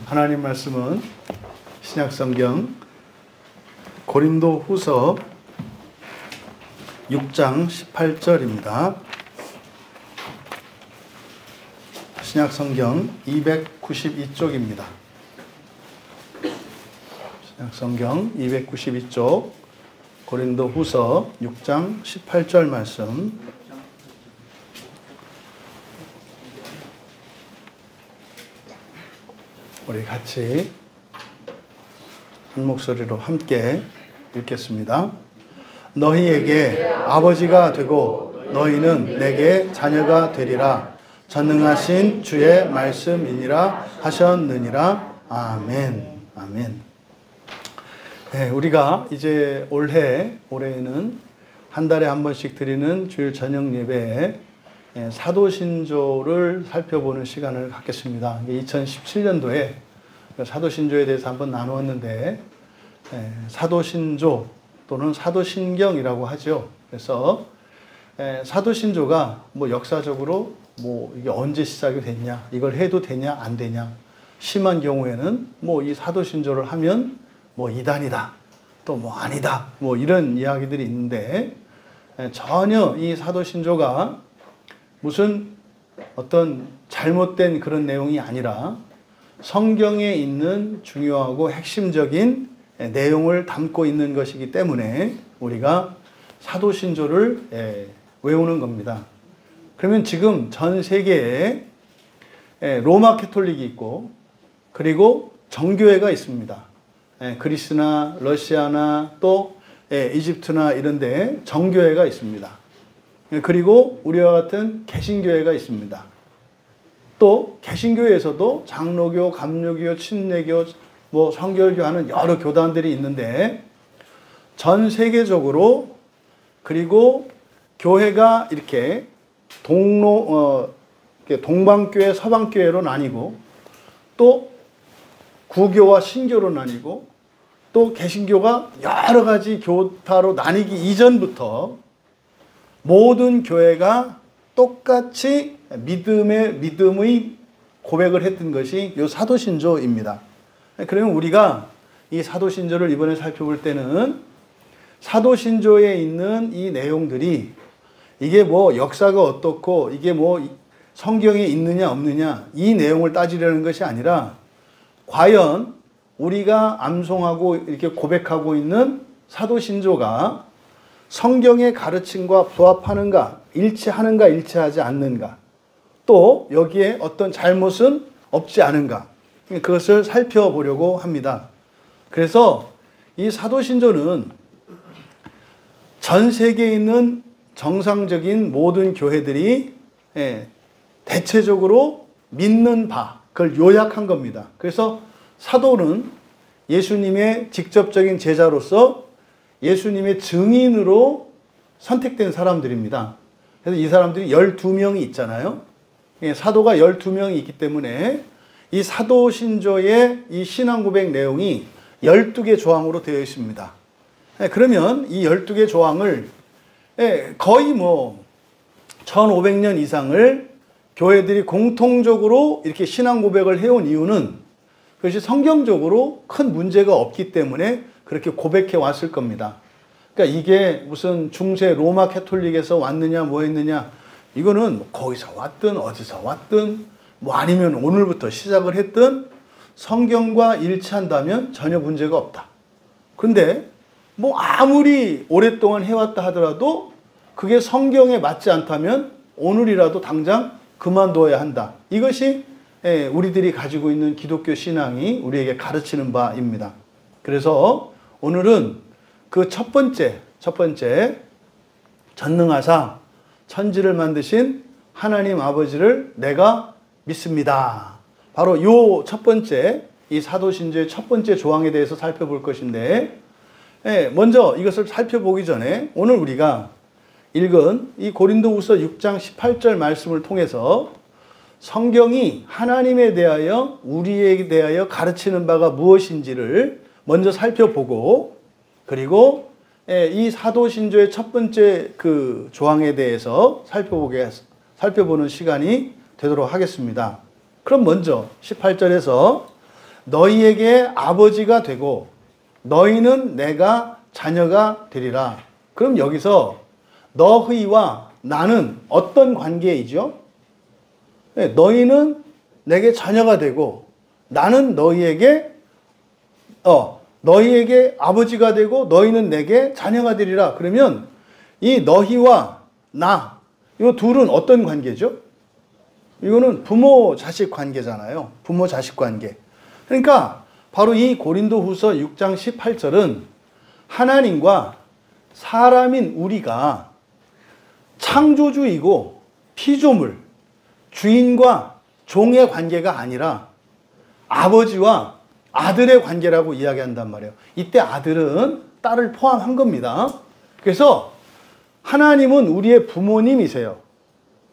하나님 말씀은 신약성경 고린도후서 6장 18절입니다. 신약성경 292쪽입니다. 신약성경 292쪽 고린도후서 6장 18절 말씀, 우리 같이 한 목소리로 함께 읽겠습니다. 너희에게 아버지가 되고 너희는 내게 자녀가 되리라. 전능하신 주의 말씀이니라 하셨느니라. 아멘. 아멘. 네, 우리가 이제 올해에는 한 달에 한 번씩 드리는 주일 저녁 예배에 사도신조를 살펴보는 시간을 갖겠습니다. 2017년도에 사도신조에 대해서 한번 나누었는데, 사도신조 또는 사도신경이라고 하죠. 그래서 사도신조가 역사적으로 이게 언제 시작이 됐냐, 이걸 해도 되냐 안 되냐, 심한 경우에는 이 사도신조를 하면 이단이다, 또 아니다, 이런 이야기들이 있는데, 전혀 이 사도신조가 무슨 어떤 잘못된 그런 내용이 아니라 성경에 있는 중요하고 핵심적인 내용을 담고 있는 것이기 때문에 우리가 사도신조를 외우는 겁니다. 그러면 지금 전 세계에 로마 캐톨릭이 있고, 그리고 정교회가 있습니다. 그리스나 러시아나 또 이집트나 이런 데 정교회가 있습니다. 그리고 우리와 같은 개신교회가 있습니다. 또 개신교회에서도 장로교, 감로교, 침례교, 성결교 하는 여러 교단들이 있는데, 전 세계적으로 그리고 교회가 이렇게 동방교회, 서방교회로 나뉘고, 또 구교와 신교로 나뉘고, 또 개신교가 여러 가지 교파로 나뉘기 이전부터 모든 교회가 똑같이 믿음의 고백을 했던 것이 이 사도신조입니다. 그러면 우리가 이 사도신조를 이번에 살펴볼 때는 사도신조에 있는 이 내용들이 이게 역사가 어떻고 이게 성경에 있느냐 없느냐 이 내용을 따지려는 것이 아니라, 과연 우리가 암송하고 이렇게 고백하고 있는 사도신조가 성경의 가르침과 부합하는가, 일치하는가, 일치하지 않는가, 또 여기에 어떤 잘못은 없지 않은가, 그것을 살펴보려고 합니다. 그래서 이 사도신조는 전 세계에 있는 정상적인 모든 교회들이 대체적으로 믿는 바, 그걸 요약한 겁니다. 그래서 사도는 예수님의 직접적인 제자로서 예수님의 증인으로 선택된 사람들입니다. 그래서 이 사람들이 12명이 있잖아요. 사도가 12명이 있기 때문에 이 사도신조의 이 신앙고백 내용이 12개 조항으로 되어 있습니다. 그러면 이 12개 조항을 거의 1500년 이상을 교회들이 공통적으로 이렇게 신앙고백을 해온 이유는 그것이 성경적으로 큰 문제가 없기 때문에 그렇게 고백해 왔을 겁니다. 그러니까 이게 무슨 중세 로마 캐톨릭에서 왔느냐 했느냐, 이거는 거기서 왔든 어디서 왔든 아니면 오늘부터 시작을 했든 성경과 일치한다면 전혀 문제가 없다. 그런데 아무리 오랫동안 해왔다 하더라도 그게 성경에 맞지 않다면 오늘이라도 당장 그만둬야 한다. 이것이 우리들이 가지고 있는 기독교 신앙이 우리에게 가르치는 바입니다. 그래서 오늘은 그 첫 번째 전능하사 천지를 만드신 하나님 아버지를 내가 믿습니다. 바로 이 첫 번째, 이 사도신조의 첫 번째 조항에 대해서 살펴볼 것인데, 먼저 이것을 살펴보기 전에 오늘 우리가 읽은 이 고린도후서 6장 18절 말씀을 통해서 성경이 하나님에 대하여, 우리에게 대하여 가르치는 바가 무엇인지를 먼저 살펴보고, 그리고 이 사도신조의 첫 번째 그 조항에 대해서 살펴보는 시간이 되도록 하겠습니다. 그럼 먼저 18절에서 너희에게 아버지가 되고 너희는 내가 자녀가 되리라. 그럼 여기서 너희와 나는 어떤 관계이죠? 너희는 내게 자녀가 되고 나는 너희에게 아버지가 되고 너희는 내게 자녀가 되리라. 그러면 이 너희와 나, 이 둘은 어떤 관계죠? 이거는 부모 자식 관계잖아요. 부모 자식 관계. 그러니까 바로 이 고린도후서 6장 18절은 하나님과 사람인 우리가 창조주이고 피조물, 주인과 종의 관계가 아니라 아버지와 아들의 관계라고 이야기한단 말이에요. 이때 아들은 딸을 포함한 겁니다. 그래서 하나님은 우리의 부모님이세요.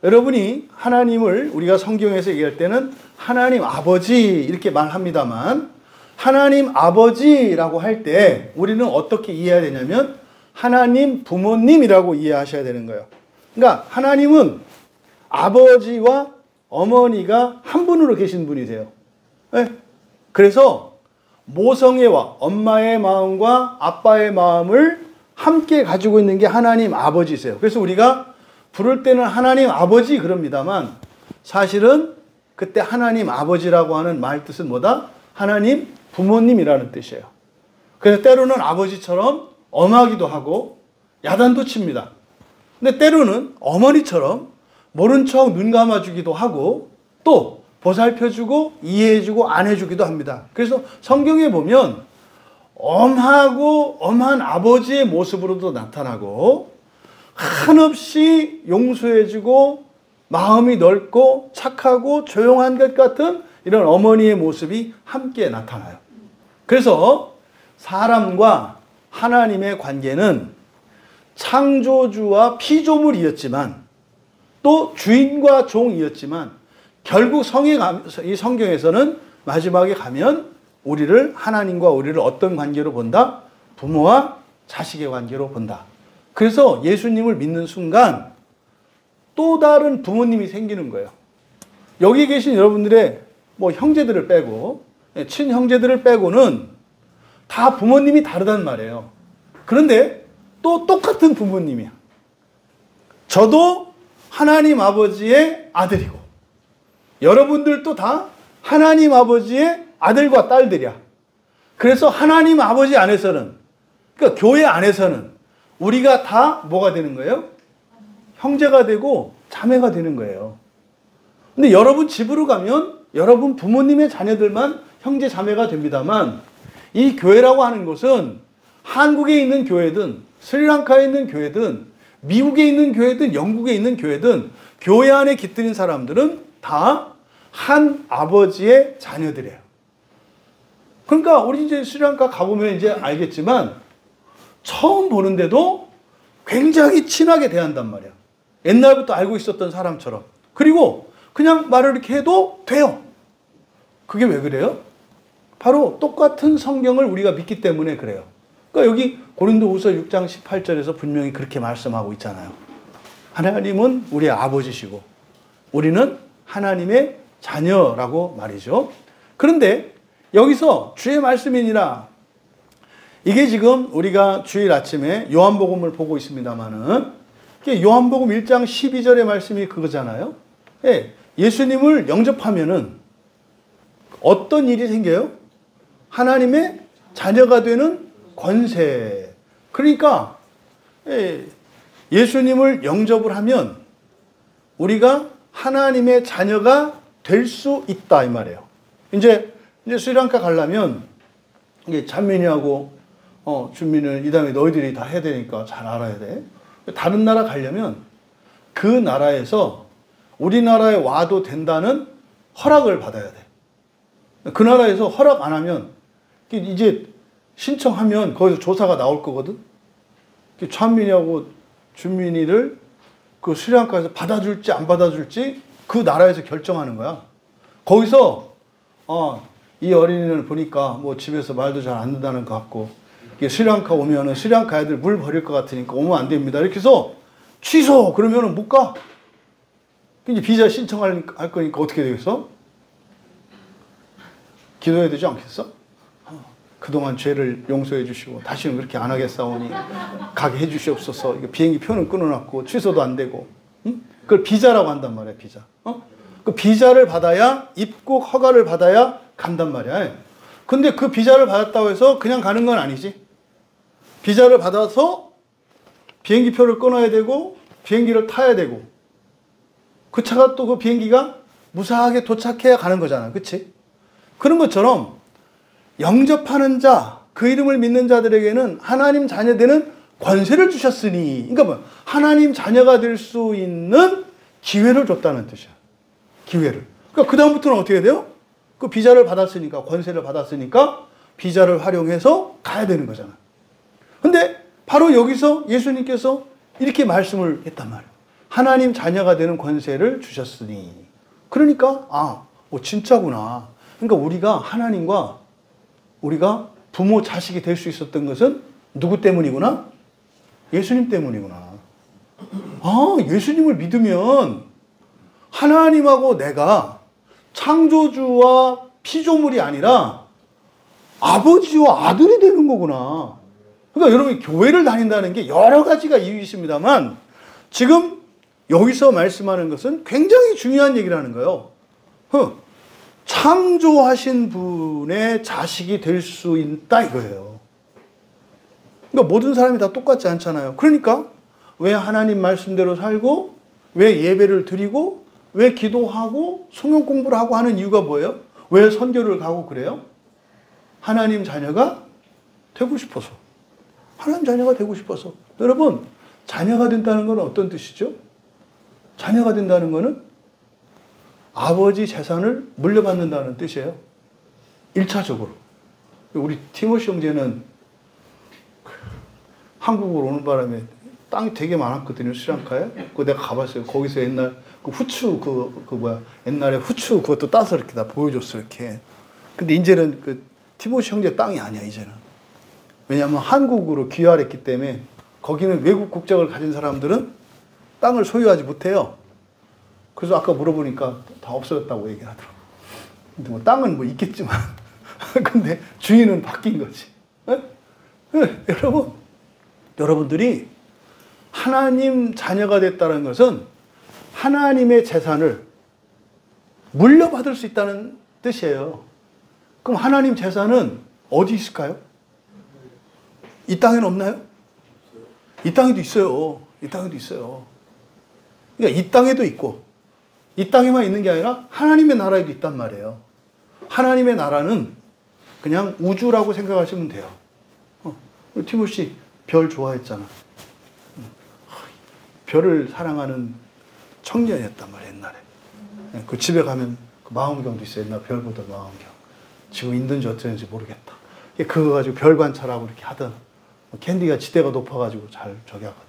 여러분이 하나님을 우리가 성경에서 얘기할 때는 하나님 아버지 이렇게 말합니다만 하나님 아버지라고 할 때 우리는 어떻게 이해해야 되냐면 하나님 부모님이라고 이해하셔야 되는 거예요. 그러니까 하나님은 아버지와 어머니가 한 분으로 계신 분이세요. 네? 그래서 모성애와 엄마의 마음과 아빠의 마음을 함께 가지고 있는 게 하나님 아버지세요. 그래서 우리가 부를 때는 하나님 아버지 그럽니다만 사실은 그때 하나님 아버지라고 하는 말 뜻은 뭐다? 하나님 부모님이라는 뜻이에요. 그래서 때로는 아버지처럼 엄하기도 하고 야단도 칩니다. 근데 때로는 어머니처럼 모른 척 눈 감아주기도 하고 또 보살펴주고 이해해주고 안해주기도 합니다. 그래서 성경에 보면 엄하고 엄한 아버지의 모습으로도 나타나고 한없이 용서해주고 마음이 넓고 착하고 조용한 것 같은 이런 어머니의 모습이 함께 나타나요. 그래서 사람과 하나님의 관계는 창조주와 피조물이었지만 또 주인과 종이었지만 결국 이 성경에서는 마지막에 가면 우리를 하나님과 우리를 어떤 관계로 본다? 부모와 자식의 관계로 본다. 그래서 예수님을 믿는 순간 또 다른 부모님이 생기는 거예요. 여기 계신 여러분들의 뭐 형제들을 빼고 친형제들을 빼고는 다 부모님이 다르단 말이에요. 그런데 또 똑같은 부모님이야. 저도 하나님 아버지의 아들이고 여러분들도 다 하나님 아버지의 아들과 딸들이야. 그래서 하나님 아버지 안에서는 그러니까 교회 안에서는 우리가 다 뭐가 되는 거예요? 형제가 되고 자매가 되는 거예요. 근데 여러분 집으로 가면 여러분 부모님의 자녀들만 형제 자매가 됩니다만 이 교회라고 하는 것은 한국에 있는 교회든 스리랑카에 있는 교회든 미국에 있는 교회든 영국에 있는 교회든 교회 안에 깃들인 사람들은 다 한 아버지의 자녀들이에요. 그러니까 우리 이제 스리랑카 가보면 이제 알겠지만 처음 보는데도 굉장히 친하게 대한단 말이야. 옛날부터 알고 있었던 사람처럼. 그리고 그냥 말을 이렇게 해도 돼요. 그게 왜 그래요? 바로 똑같은 성경을 우리가 믿기 때문에 그래요. 그러니까 여기 고린도후서 6장 18절에서 분명히 그렇게 말씀하고 있잖아요. 하나님은 우리의 아버지시고 우리는 하나님의 자녀라고 말이죠. 그런데 여기서 주의 말씀이니라 이게 지금 우리가 주일 아침에 요한복음을 보고 있습니다만은 요한복음 1장 12절의 말씀이 그거잖아요. 예수님을 영접하면은 어떤 일이 생겨요? 하나님의 자녀가 되는 권세. 그러니까 예수님을 영접을 하면 우리가 하나님의 자녀가 될 수 있다 이 말이에요. 이제 스리랑카 가려면 이게 찬민이하고 준민을 이 다음에 너희들이 다 해야 되니까 잘 알아야 돼. 다른 나라 가려면 그 나라에서 우리나라에 와도 된다는 허락을 받아야 돼. 그 나라에서 허락 안 하면 이제 신청하면 거기서 조사가 나올 거거든. 찬민이하고 준민이를 그 스리랑카에서 받아줄지 안 받아줄지 그 나라에서 결정하는 거야. 거기서 이 어린이를 보니까 뭐 집에서 말도 잘 안 듣는 것 같고 스리랑카 오면은 스리랑카 애들 물 버릴 것 같으니까 오면 안 됩니다. 이렇게 해서 취소 그러면은 못 가. 이제 비자 신청할 거니까 어떻게 되겠어? 기도해야 되지 않겠어? 그동안 죄를 용서해 주시고 다시는 그렇게 안 하겠사오니 가게 해 주시옵소서. 비행기 표는 끊어놨고 취소도 안 되고. 응? 그걸 비자라고 한단 말이야. 비자. 그 비자를 받아야, 입국 허가를 받아야 간단 말이야. 근데 그 비자를 받았다고 해서 그냥 가는 건 아니지. 비자를 받아서 비행기 표를 끊어야 되고 비행기를 타야 되고 그 차가 또 그 비행기가 무사하게 도착해야 가는 거잖아. 그치? 그런 것처럼 영접하는 자, 그 이름을 믿는 자들에게는 하나님 자녀 되는 권세를 주셨으니, 그러니까 뭐 하나님 자녀가 될 수 있는 기회를 줬다는 뜻이야. 기회를. 그러니까 그 다음부터는 어떻게 돼요? 그 비자를 받았으니까, 권세를 받았으니까 비자를 활용해서 가야 되는 거잖아. 근데 바로 여기서 예수님께서 이렇게 말씀을 했단 말이에요. 하나님 자녀가 되는 권세를 주셨으니. 그러니까 진짜구나. 그러니까 우리가 하나님과 우리가 부모 자식이 될 수 있었던 것은 누구 때문이구나? 예수님 때문이구나. 예수님을 믿으면 하나님하고 내가 창조주와 피조물이 아니라 아버지와 아들이 되는 거구나. 그러니까 여러분, 교회를 다닌다는 게 여러 가지가 이유 있습니다만 지금 여기서 말씀하는 것은 굉장히 중요한 얘기라는 거예요. 창조하신 분의 자식이 될 수 있다 이거예요. 그러니까 모든 사람이 다 똑같지 않잖아요. 그러니까 왜 하나님 말씀대로 살고 왜 예배를 드리고 왜 기도하고 성경 공부를 하고 하는 이유가 뭐예요? 왜 선교를 가고 그래요? 하나님 자녀가 되고 싶어서. 하나님 자녀가 되고 싶어서. 여러분, 자녀가 된다는 건 어떤 뜻이죠? 자녀가 된다는 것은 아버지 재산을 물려받는다는 뜻이에요. 1차적으로. 우리 티모시 형제는 한국으로 오는 바람에 땅이 되게 많았거든요. 스리랑카에. 그거 내가 가봤어요. 거기서 옛날 그 후추 옛날에 후추 그것도 따서 이렇게 다 보여줬어 이렇게. 근데 이제는 그 티모시 형제 땅이 아니야 이제는. 왜냐하면 한국으로 귀화했기 때문에 거기는 외국 국적을 가진 사람들은 땅을 소유하지 못해요. 그래서 아까 물어보니까 다 없어졌다고 얘기를 하더라고. 근데 뭐 땅은 뭐 있겠지만 근데 주인은 바뀐 거지. 여러분들이 하나님 자녀가 됐다는 것은 하나님의 재산을 물려받을 수 있다는 뜻이에요. 그럼 하나님 재산은 어디 있을까요? 이 땅에는 없나요? 이 땅에도 있어요. 이 땅에도 있어요. 그러니까 이 땅에도 있고 이 땅에만 있는 게 아니라 하나님의 나라에도 있단 말이에요. 하나님의 나라는 그냥 우주라고 생각하시면 돼요. 티모시 별 좋아했잖아. 별을 사랑하는 청년이었단 말이에요, 옛날에. 그 집에 가면 그 망원경도 있어요. 옛날 별 보던 망원경. 지금 있는지 어쩌는지 모르겠다. 그거 가지고 별 관찰하고 이렇게 하던 캔디가 지대가 높아가지고 잘 저기 하거든.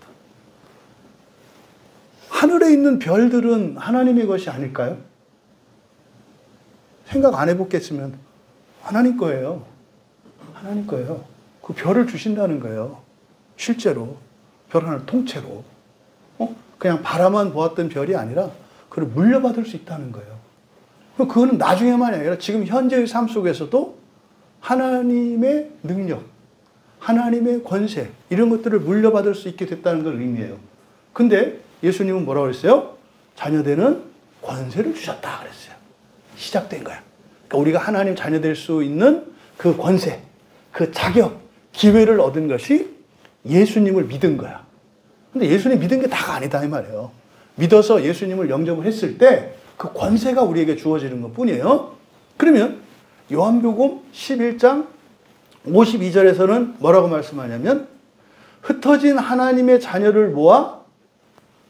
하늘에 있는 별들은 하나님의 것이 아닐까요? 생각 안 해봤겠으면 하나님 거예요. 하나님 거예요. 그 별을 주신다는 거예요. 실제로. 별 하나를 통째로. 그냥 바라만 보았던 별이 아니라 그걸 물려받을 수 있다는 거예요. 그거는 나중에만이 아니라 지금 현재의 삶 속에서도 하나님의 능력, 하나님의 권세 이런 것들을 물려받을 수 있게 됐다는 걸 의미해요. 근데 예수님은 뭐라고 그랬어요? 자녀되는 권세를 주셨다 그랬어요. 시작된 거야. 그러니까 우리가 하나님 자녀 될 수 있는 그 권세, 그 자격, 기회를 얻은 것이 예수님을 믿은 거야. 근데 예수님 믿은 게 다가 아니다 이 말이에요. 믿어서 예수님을 영접을 했을 때 그 권세가 우리에게 주어지는 것 뿐이에요. 그러면 요한복음 11장 52절에서는 뭐라고 말씀하냐면 흩어진 하나님의 자녀를 모아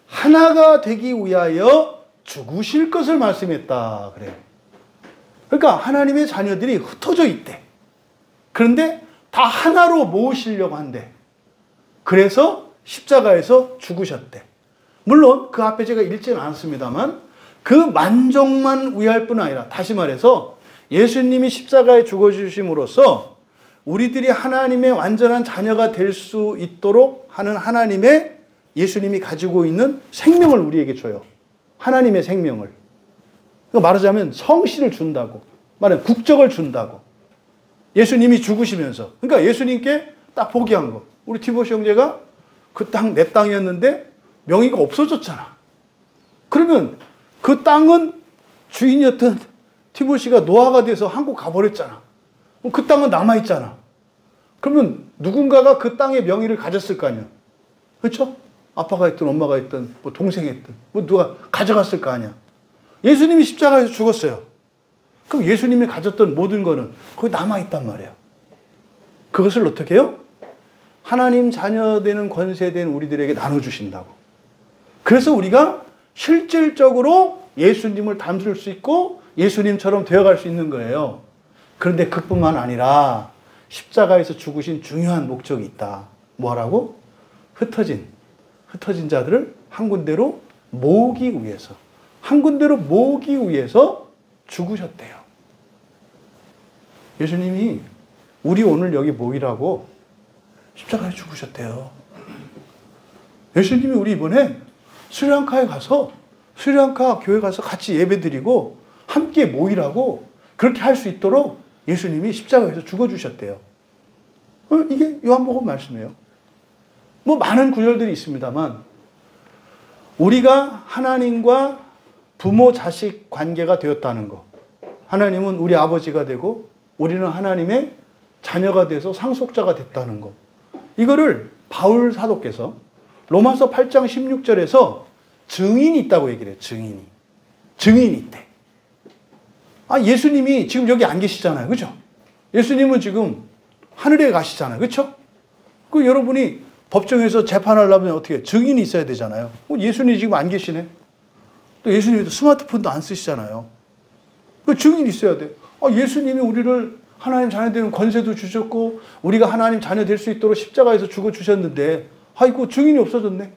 하나가 되기 위하여 죽으실 것을 말씀했다 그래요. 그러니까 하나님의 자녀들이 흩어져 있대. 그런데 다 하나로 모으시려고 한대. 그래서 십자가에서 죽으셨대. 물론 그 앞에 제가 읽지는 않았습니다만 그 만족만 위할 뿐 아니라 다시 말해서 예수님이 십자가에 죽어주심으로써 우리들이 하나님의 완전한 자녀가 될 수 있도록 하는 하나님의 예수님이 가지고 있는 생명을 우리에게 줘요. 하나님의 생명을. 그러니까 말하자면 성실을 준다고. 말하면 국적을 준다고. 예수님이 죽으시면서. 그러니까 예수님께 딱 포기한 거. 우리 티모시 형제가 그 땅 내 땅이었는데 명의가 없어졌잖아. 그러면 그 땅은 주인이었던 티모시가 노아가 돼서 한국 가버렸잖아. 그 땅은 남아있잖아. 그러면 누군가가 그 땅의 명의를 가졌을 거 아니야. 그렇죠? 아빠가 있든 엄마가 있든 뭐 동생이 있든 뭐 누가 가져갔을 거 아니야. 예수님이 십자가에서 죽었어요. 그럼 예수님이 가졌던 모든 거는 거기 남아있단 말이에요. 그것을 어떻게 해요? 하나님 자녀 되는 권세된 우리들에게 나눠주신다고. 그래서 우리가 실질적으로 예수님을 닮을 수 있고 예수님처럼 되어갈 수 있는 거예요. 그런데 그뿐만 아니라 십자가에서 죽으신 중요한 목적이 있다. 뭐라고? 흩어진 자들을 한 군데로 모으기 위해서. 한 군데로 모으기 위해서 죽으셨대요. 예수님이 우리 오늘 여기 모이라고 십자가에 죽으셨대요. 예수님이 우리 이번에 스리랑카에 가서 스리랑카 교회 가서 같이 예배드리고 함께 모이라고 그렇게 할 수 있도록 예수님이 십자가에서 죽어주셨대요. 이게 요한복음 말씀이에요. 뭐 많은 구절들이 있습니다만 우리가 하나님과 부모 자식 관계가 되었다는 거. 하나님은 우리 아버지가 되고 우리는 하나님의 자녀가 돼서 상속자가 됐다는 거. 이거를 바울 사도께서 로마서 8장 16절에서 증인이 있다고 얘기를 해요. 증인이 있대. 예수님이 지금 여기 안 계시잖아요. 그죠? 예수님은 지금 하늘에 가시잖아요. 그렇죠? 그 여러분이 법정에서 재판하려면 어떻게 해요? 증인이 있어야 되잖아요. 예수님이 지금 안 계시네. 또 예수님도 스마트폰도 안 쓰시잖아요. 그 증인이 있어야 돼. 예수님이 우리를 하나님 자녀 되는 권세도 주셨고 우리가 하나님 자녀 될 수 있도록 십자가에서 죽어주셨는데 아이고 증인이 없어졌네.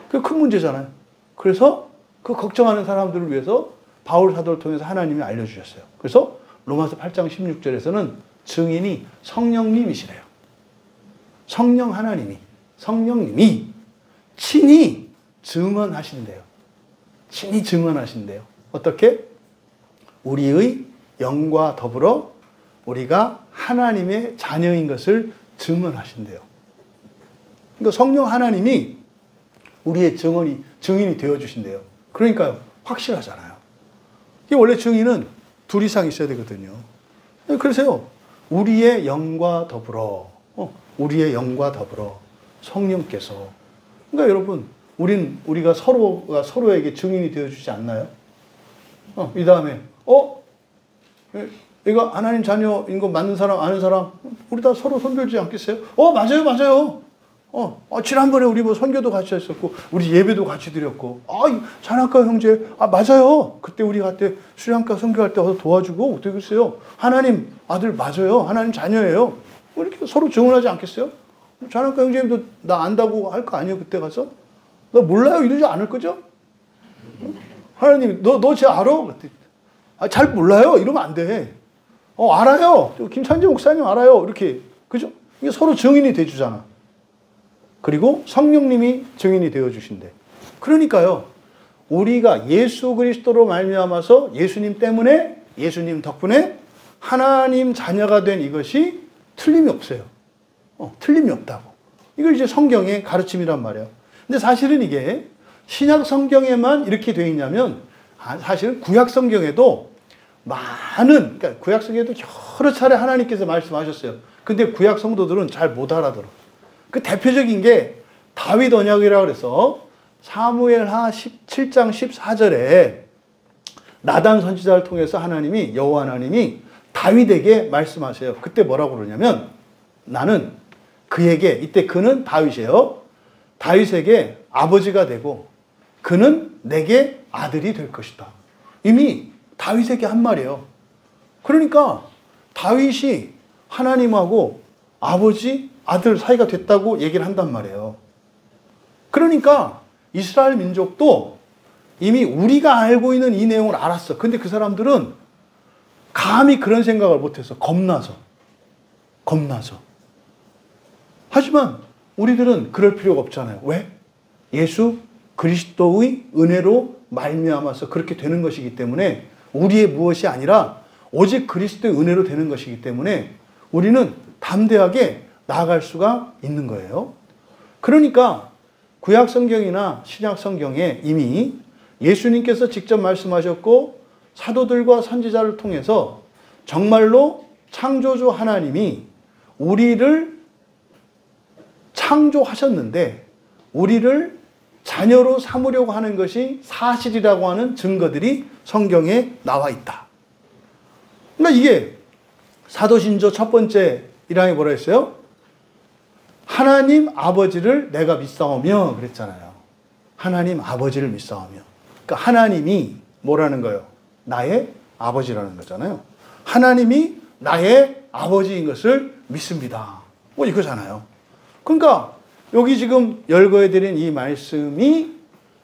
그게 큰 문제잖아요. 그래서 그 걱정하는 사람들을 위해서 바울 사도를 통해서 하나님이 알려주셨어요. 그래서 로마서 8장 16절에서는 증인이 성령님이시래요. 성령님이 친히 증언하신대요. 친히 증언하신대요. 어떻게? 우리의 영과 더불어 우리가 하나님의 자녀인 것을 증언하신대요. 그러니까 성령 하나님이 우리의 증인이 되어주신대요. 그러니까요, 확실하잖아요. 이게 원래 증인은 둘 이상 있어야 되거든요. 그래서요, 우리의 영과 더불어 성령께서. 그러니까 여러분, 우리가 서로가 서로에게 증인이 되어주지 않나요? 이 다음에, 이거 하나님 자녀인 거 맞는 사람, 아는 사람, 우리 다 서로 선별지 않겠어요? 맞아요. 지난번에 우리 뭐 선교도 같이 했었고, 우리 예배도 같이 드렸고, 자나카 형제, 맞아요. 그때 우리 그때 수양가 선교할 때 와서 도와주고, 어떻게 했어요? 하나님 아들 맞아요. 하나님 자녀예요. 이렇게 서로 증언하지 않겠어요? 자나카 형제님도 나 안다고 할 거 아니에요? 그때 가서? 너 몰라요? 이러지 않을 거죠? 하나님, 너 쟤 알아? 잘 몰라요? 이러면 안 돼. 알아요. 김찬재 목사님 알아요. 이렇게. 그죠? 이게 서로 증인이 돼주잖아. 그리고 성령님이 증인이 되어주신대. 그러니까요, 우리가 예수 그리스도로 말미암아서 예수님 때문에, 예수님 덕분에 하나님 자녀가 된 이것이 틀림이 없어요. 틀림이 없다고. 이걸 이제 성경의 가르침이란 말이에요. 근데 사실은 이게 신약 성경에만 이렇게 되어 있냐면, 사실은 구약 성경에도 그러니까 구약 성경에도 여러 차례 하나님께서 말씀하셨어요. 근데 구약 성도들은 잘 못 알아들어. 그 대표적인 게 다윗 언약이라고 그래서 사무엘하 17장 14절에 나단 선지자를 통해서 여호와 하나님이 다윗에게 말씀하세요. 그때 뭐라고 그러냐면, 나는 그에게, 이때 그는 다윗이에요. 다윗에게 아버지가 되고 그는 내게 아들이 될 것이다. 이미 다윗에게 한 말이에요. 그러니까 다윗이 하나님하고 아버지, 아들 사이가 됐다고 얘기를 한단 말이에요. 그러니까 이스라엘 민족도 이미 우리가 알고 있는 이 내용을 알았어. 근데 그 사람들은 감히 그런 생각을 못해서 겁나서. 하지만 우리들은 그럴 필요가 없잖아요. 왜? 예수 그리스도의 은혜로 말미암아서 그렇게 되는 것이기 때문에 우리의 무엇이 아니라 오직 그리스도의 은혜로 되는 것이기 때문에 우리는 담대하게 나아갈 수가 있는 거예요. 그러니까 구약 성경이나 신약 성경에 이미 예수님께서 직접 말씀하셨고 사도들과 선지자를 통해서 정말로 창조주 하나님이 우리를 창조하셨는데 우리를 자녀로 삼으려고 하는 것이 사실이라고 하는 증거들이 성경에 나와 있다. 그러니까 이게 사도신조 첫 번째 1항에 뭐라 했어요? 하나님 아버지를 내가 믿사오며 그랬잖아요. 하나님 아버지를 믿사오며. 그러니까 하나님이 뭐라는 거예요? 나의 아버지라는 거잖아요. 하나님이 나의 아버지인 것을 믿습니다. 뭐 이거잖아요. 그러니까 여기 지금 열거해드린 이 말씀이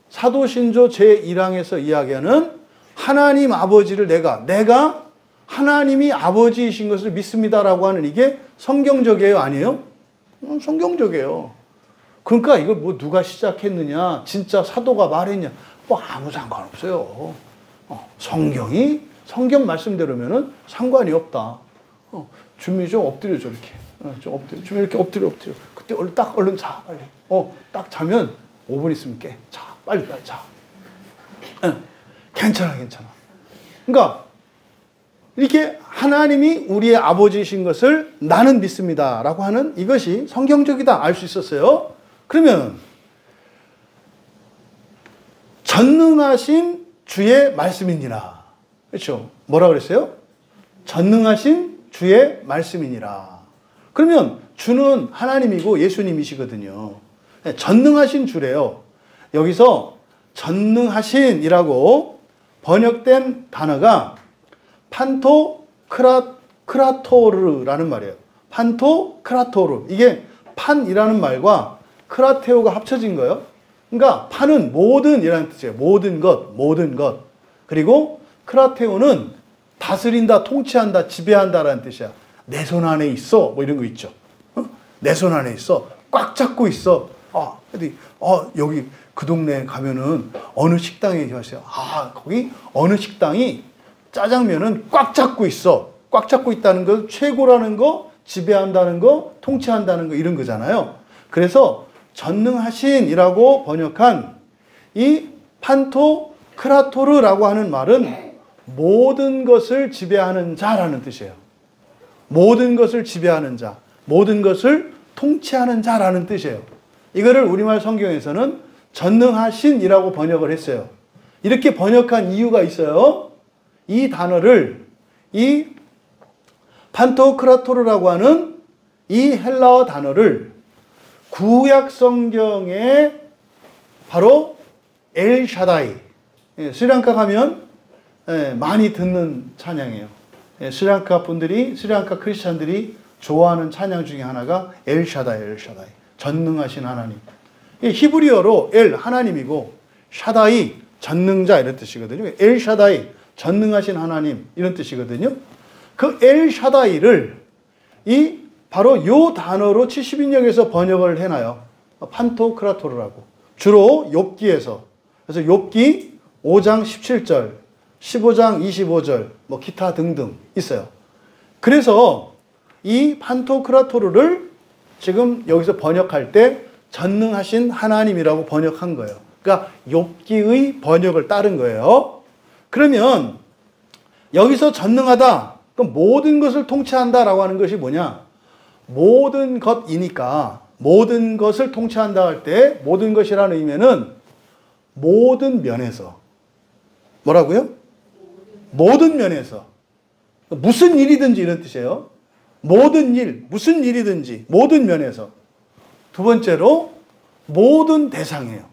사도신조 제1항에서 이야기하는 하나님 아버지를 내가 하나님이 아버지이신 것을 믿습니다라고 하는 이게 성경적이에요? 아니에요? 성경적이에요. 그러니까 이걸 뭐 누가 시작했느냐, 진짜 사도가 말했냐, 뭐 아무 상관없어요. 성경 말씀대로면은 상관이 없다. 주민이 좀 엎드려줘, 이렇게. 좀 엎드려. 주민 이렇게 엎드려. 그때 얼른 자, 빨리. 딱 자면 5분 있으면 깨. 자, 빨리 자. 괜찮아. 그러니까, 이렇게 하나님이 우리의 아버지이신 것을 나는 믿습니다. 라고 하는 이것이 성경적이다. 알 수 있었어요. 그러면, 전능하신 주의 말씀이니라. 그렇죠? 뭐라 그랬어요? 전능하신 주의 말씀이니라. 그러면 주는 하나님이고 예수님이시거든요. 전능하신 주래요. 여기서 전능하신이라고 번역된 단어가 판토크라토르라는 말이에요. 판토크라토르. 이게 판이라는 말과 크라테오가 합쳐진 거예요. 그러니까 판은 모든이라는 뜻이에요. 모든 것. 그리고 크라테오는 다스린다, 통치한다, 지배한다라는 뜻이야. 내 손 안에 있어. 뭐 이런 거 있죠. 내 손 안에 있어. 꽉 잡고 있어. 여기 그 동네에 가면은 어느 식당에 가세요. 거기 어느 식당이 짜장면은 꽉 잡고 있어. 꽉 잡고 있다는 건 최고라는 거, 지배한다는 거, 통치한다는 거 이런 거잖아요. 그래서 전능하신이라고 번역한 이 판토크라토르라고 하는 말은 모든 것을 지배하는 자라는 뜻이에요. 모든 것을 지배하는 자, 모든 것을 통치하는 자라는 뜻이에요. 이거를 우리말 성경에서는 전능하신이라고 번역을 했어요. 이렇게 번역한 이유가 있어요. 이 단어를, 이 판토크라토르라고 하는 이 헬라어 단어를 구약 성경에 바로 엘샤다이, 스리랑카 가면 많이 듣는 찬양이에요. 스리랑카 분들이, 스리랑카 크리스찬들이 좋아하는 찬양 중에 하나가 엘샤다이. 전능하신 하나님. 히브리어로 엘, 하나님이고, 샤다이, 전능자 이런 뜻이거든요. 엘샤다이, 전능하신 하나님 이런 뜻이거든요. 그 엘샤다이를 바로 요 단어로 70인역에서 번역을 해놔요. 판토크라토르라고. 주로 욥기에서. 그래서 욥기 5장 17절, 15장 25절, 뭐 기타 등등 있어요. 그래서 이 판토크라토르를 지금 여기서 번역할 때 전능하신 하나님이라고 번역한 거예요. 그러니까 욥기의 번역을 따른 거예요. 그러면 여기서 전능하다, 그럼 모든 것을 통치한다라고 하는 것이 뭐냐? 모든 것이니까 모든 것을 통치한다 할 때 모든 것이라는 의미는 모든 면에서. 뭐라고요? 모든 면에서. 무슨 일이든지 이런 뜻이에요. 모든 일, 무슨 일이든지 모든 면에서. 두 번째로 모든 대상이에요.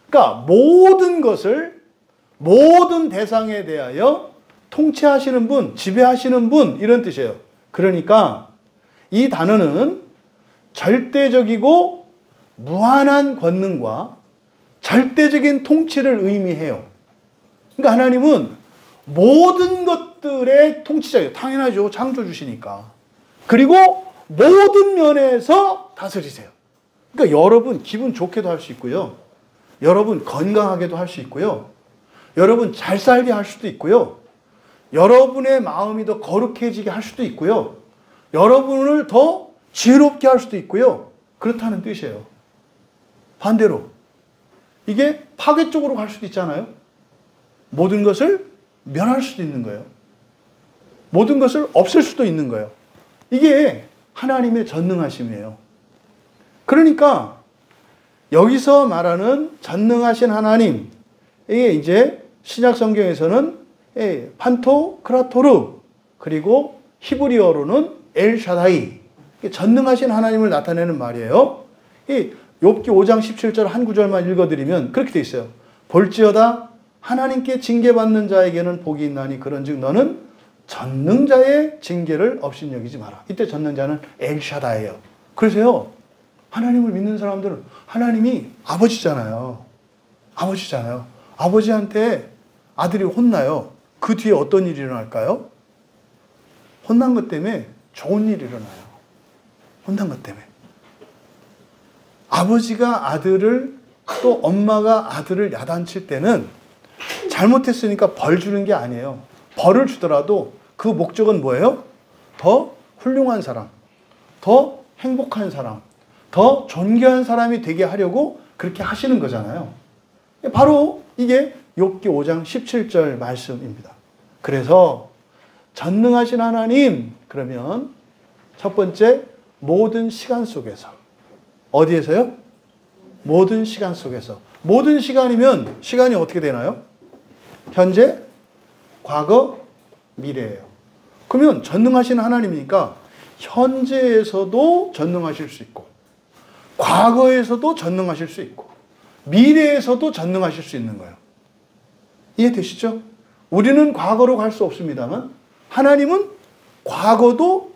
그러니까 모든 것을 모든 대상에 대하여 통치하시는 분, 지배하시는 분 이런 뜻이에요. 그러니까 이 단어는 절대적이고 무한한 권능과 절대적인 통치를 의미해요. 그러니까 하나님은 모든 것들의 통치자예요. 당연하죠. 창조주시니까. 그리고 모든 면에서 다스리세요. 그러니까 여러분 기분 좋게도 할 수 있고요. 여러분 건강하게도 할 수 있고요. 여러분 잘 살게 할 수도 있고요. 여러분의 마음이 더 거룩해지게 할 수도 있고요. 여러분을 더 지혜롭게 할 수도 있고요. 그렇다는 뜻이에요. 반대로 이게 파괴 쪽으로 갈 수도 있잖아요. 모든 것을 멸할 수도 있는 거예요. 모든 것을 없앨 수도 있는 거예요. 이게 하나님의 전능하심이에요. 그러니까 여기서 말하는 전능하신 하나님, 이게 이제 신약 성경에서는 판토크라토르, 그리고 히브리어로는 엘샤다이, 전능하신 하나님을 나타내는 말이에요. 이 욥기 5장 17절 한 구절만 읽어드리면 그렇게 돼 있어요. 볼지어다 하나님께 징계받는 자에게는 복이 있나니 그런즉 너는 전능자의 징계를 없인 여기지 마라. 이때 전능자는 엘샤다예요. 그래서요, 하나님을 믿는 사람들은 하나님이 아버지잖아요. 아버지잖아요. 아버지한테 아들이 혼나요. 그 뒤에 어떤 일이 일어날까요? 혼난 것 때문에 좋은 일이 일어나요. 혼난 것 때문에. 아버지가 아들을, 또 엄마가 아들을 야단칠 때는 잘못했으니까 벌 주는 게 아니에요. 벌을 주더라도 그 목적은 뭐예요? 더 훌륭한 사람, 더 행복한 사람, 더 존귀한 사람이 되게 하려고 그렇게 하시는 거잖아요. 바로 이게 욥기 5장 17절 말씀입니다. 그래서 전능하신 하나님, 그러면 첫 번째, 모든 시간 속에서. 어디에서요? 모든 시간 속에서. 모든 시간이면 시간이 어떻게 되나요? 현재, 과거, 미래예요. 그러면 전능하신 하나님이니까 현재에서도 전능하실 수 있고, 과거에서도 전능하실 수 있고, 미래에서도 전능하실 수 있는 거예요. 이해되시죠? 우리는 과거로 갈 수 없습니다만 하나님은 과거도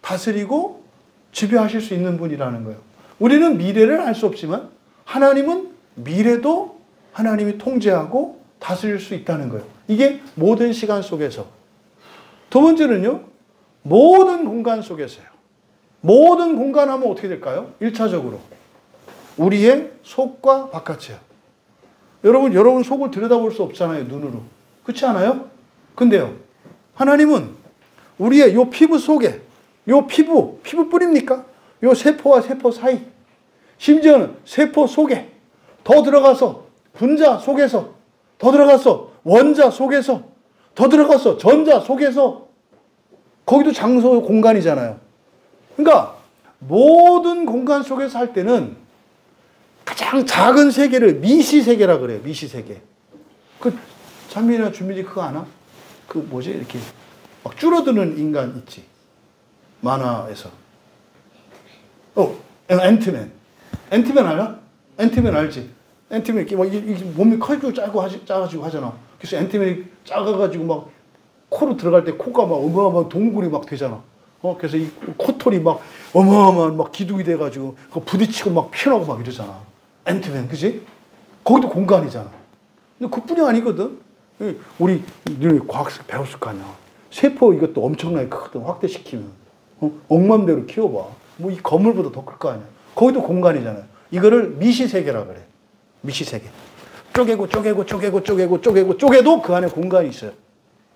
다스리고 지배하실 수 있는 분이라는 거예요. 우리는 미래를 알 수 없지만 하나님은 미래도 하나님이 통제하고 다스릴 수 있다는 거예요. 이게 모든 시간 속에서. 두 번째는요, 모든 공간 속에서요. 모든 공간 하면 어떻게 될까요? 1차적으로 우리의 속과 바깥이에요. 여러분 속을 들여다볼 수 없잖아요, 눈으로. 그렇지 않아요? 근데요, 하나님은 우리의 요 피부 속에, 요 피부뿐입니까? 요 세포와 세포 사이, 심지어는 세포 속에 더 들어가서 분자 속에서, 더 들어가서 원자 속에서, 더 들어가서 전자 속에서, 거기도 장소 공간이잖아요. 그러니까 모든 공간 속에서 할 때는 가장 작은 세계를 미시세계라 그래요. 미시세계. 그 찬민이나 준민이 그거 아나? 그 뭐지? 이렇게 막 줄어드는 인간 있지. 만화에서. 앤트맨. 앤트맨 알아? 앤트맨 알지? 앤트맨 이렇게 막 몸이 커지고 작아지고 하잖아. 그래서 앤트맨이 작아가지고 막 코로 들어갈 때 코가 막 어마어마한 동굴이 막 되잖아. 그래서 이 코털이 막 어마어마한 막 기둥이 돼가지고 그 부딪히고 막 피나고 막 이러잖아. 앤트맨, 그지? 거기도 공간이잖아. 근데 그뿐이 아니거든. 우리 과학에서 배웠을 거 아니야. 세포 이것도 엄청나게 크거든. 확대시키면. 억만대로 키워봐. 뭐 이 건물보다 더 클 거 아니야. 거기도 공간이잖아요. 이거를 미시세계라 그래. 미시세계. 쪼개도 그 안에 공간이 있어요.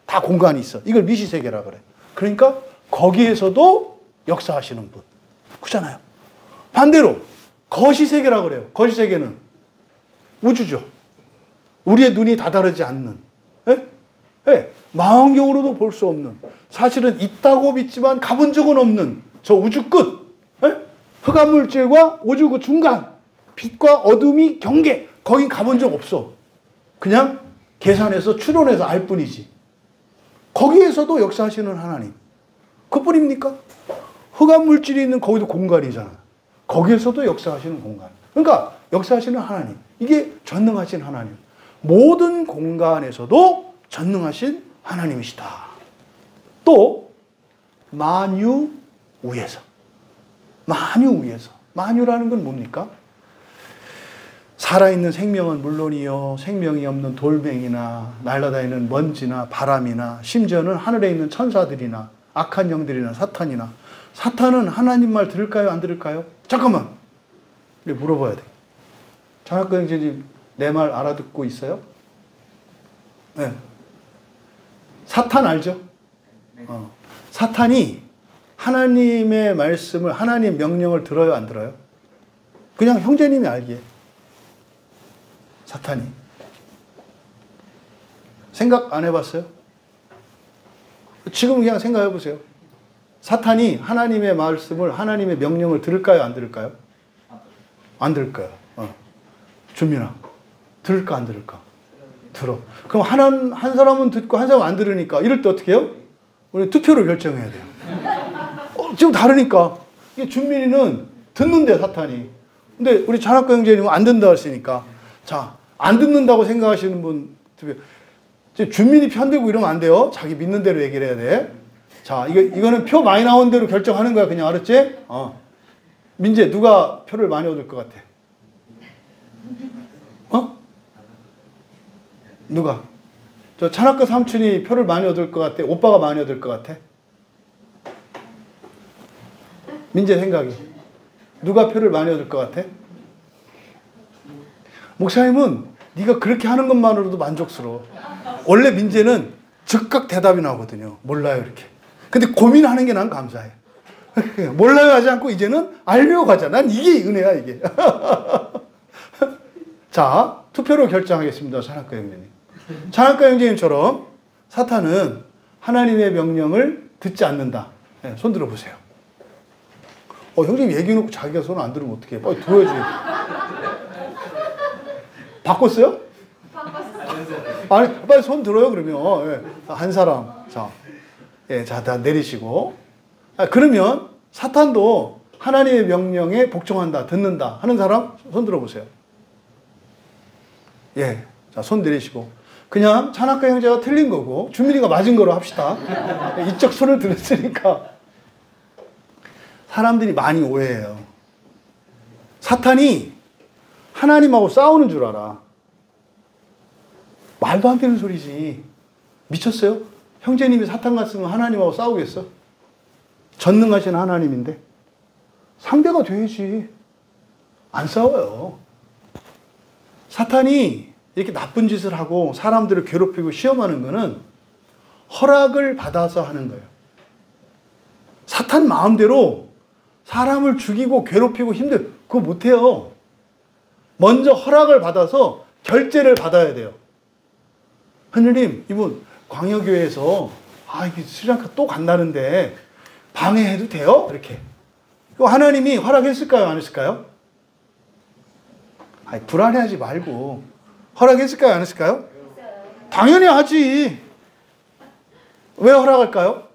다 공간이 있어. 이걸 미시세계라 그래. 그러니까 거기에서도 역사하시는 분. 그렇잖아요. 반대로 거시세계라 그래요. 거시세계는 우주죠. 우리의 눈이 다다르지 않는, 망원경으로도 볼 수 없는, 사실은 있다고 믿지만 가본 적은 없는 저 우주 끝, 흑암물질과 우주 그 중간, 빛과 어둠이 경계, 거긴 가본 적 없어. 그냥 계산해서 추론해서 알 뿐이지. 거기에서도 역사하시는 하나님. 그뿐입니까? 흑암물질이 있는 거기도 공간이잖아. 거기에서도 역사하시는 공간. 그러니까 역사하시는 하나님. 이게 전능하신 하나님. 모든 공간에서도 전능하신 하나님이시다. 또 만유 위에서. 만유 위에서. 만유라는 건 뭡니까? 살아있는 생명은 물론이요, 생명이 없는 돌멩이나 날아다니는 먼지나 바람이나 심지어는 하늘에 있는 천사들이나 악한 영들이나 사탄이나. 사탄은 하나님 말 들을까요? 안 들을까요? 잠깐만. 물어봐야 돼. 장학금 형제님 내 말 알아듣고 있어요? 네. 사탄 알죠? 사탄이 하나님의 말씀을, 하나님의 명령을 들어요, 안 들어요? 그냥 형제님이 알기에. 사탄이. 생각 안 해봤어요? 지금 그냥 생각해 보세요. 사탄이 하나님의 말씀을, 하나님의 명령을 들을까요, 안 들을까요? 안 들을까요? 준민아, 들을까, 안 들을까? 들어. 그럼 한 사람은 듣고 한 사람은 안 들으니까 이럴 때 어떻게 해요? 우리 투표를 결정해야 돼요. 지금 다르니까. 이게 준민이는 듣는데, 사탄이. 근데 우리 찬학과 형제님은 안 듣는다고 했으니까. 자, 안 듣는다고 생각하시는 분 투표. 준민이 편들고 이러면 안 돼요. 자기 믿는 대로 얘기를 해야 돼. 자, 이거는 표 많이 나온 대로 결정하는 거야. 그냥 알았지? 민재, 누가 표를 많이 얻을 것 같아? 누가? 저 찬학과 삼촌이 표를 많이 얻을 것 같아? 오빠가 많이 얻을 것 같아? 민재 생각이. 누가 표를 많이 얻을 것 같아? 목사님은 네가 그렇게 하는 것만으로도 만족스러워. 원래 민재는 즉각 대답이 나오거든요. 몰라요, 이렇게. 근데 고민하는 게 난 감사해. 몰라요 하지 않고 이제는 알려고 하자. 난 이게 은혜야, 이게. 자, 투표로 결정하겠습니다. 찬학과 형제님. 찬학과 형제님처럼 사탄은 하나님의 명령을 듣지 않는다. 네, 손 들어보세요. 형제님 얘기해놓고 자기가 손 안 들으면 어떡해. 빨리 들어야지. 바꿨어요? 아니, 빨리 손 들어요, 그러면. 예, 한 사람. 자, 예, 자, 다 내리시고. 그러면 사탄도 하나님의 명령에 복종한다, 듣는다 하는 사람 손 들어보세요. 예, 자, 손 내리시고. 그냥 찬학과 형제가 틀린 거고 준민이가 맞은 거로 합시다. 이쪽 손을 들었으니까. 사람들이 많이 오해해요. 사탄이 하나님하고 싸우는 줄 알아. 말도 안 되는 소리지. 미쳤어요? 형제님이 사탄 같으면 하나님하고 싸우겠어? 전능하신 하나님인데. 상대가 돼야지. 안 싸워요. 사탄이 이렇게 나쁜 짓을 하고 사람들을 괴롭히고 시험하는 거는 허락을 받아서 하는 거예요. 사탄 마음대로 사람을 죽이고 괴롭히고 그거 못해요. 먼저 허락을 받아서 결제를 받아야 돼요. 하느님, 이분 광야교회에서 이게 스리랑카 또 간다는데 방해해도 돼요? 이렇게. 하나님이 허락했을까요? 안 했을까요? 불안해하지 말고. 허락했을까요? 안 했을까요? 당연히 하지. 왜 허락할까요?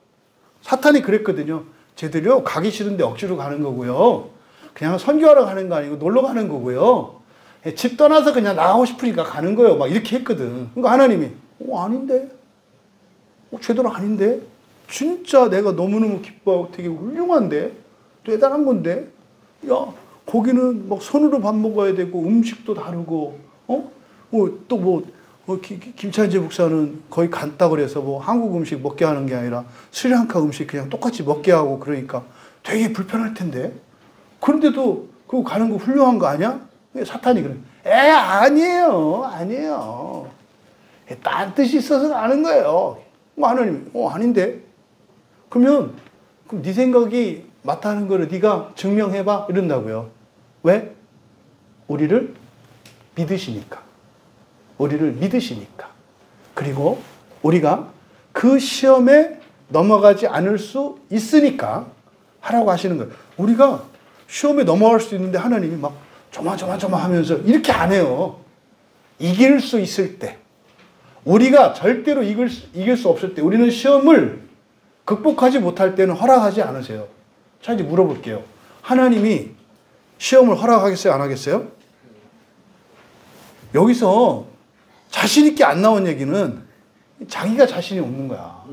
사탄이 그랬거든요. 쟤들이요, 가기 싫은데 억지로 가는 거고요. 그냥 선교하러 가는 거 아니고 놀러 가는 거고요. 집 떠나서 그냥 나가고 싶으니까 가는 거예요. 막 이렇게 했거든. 그러니까 하나님이, 아닌데? 제대로 아닌데? 진짜 내가 너무너무 기뻐하고 되게 훌륭한데? 대단한 건데? 야, 거기는 막 손으로 밥 먹어야 되고 음식도 다르고, 김찬재 목사는 거의 간다 그래서 한국 음식 먹게 하는 게 아니라 스리랑카 음식 그냥 똑같이 먹게 하고 그러니까 되게 불편할 텐데. 그런데도 그거 가는 거 훌륭한 거 아니야? 사탄이 그래. 아니에요. 딴 뜻이 있어서 가는 거예요. 하나님, 아닌데? 그럼 네 생각이 맞다는 거를 네가 증명해봐 이런다고요. 왜? 우리를 믿으시니까. 그리고 우리가 그 시험에 넘어가지 않을 수 있으니까 하라고 하시는 거예요. 우리가 시험에 넘어갈 수 있는데 하나님이 막 조마조마 이렇게 안 해요. 이길 수 있을 때. 우리가 절대로 이길 수 없을 때, 우리는 시험을 극복하지 못할 때는 허락하지 않으세요. 자, 이제 물어볼게요. 하나님이 시험을 허락하겠어요? 안 하겠어요? 여기서 자신있게 안 나온 얘기는 자기가 자신이 없는 거야.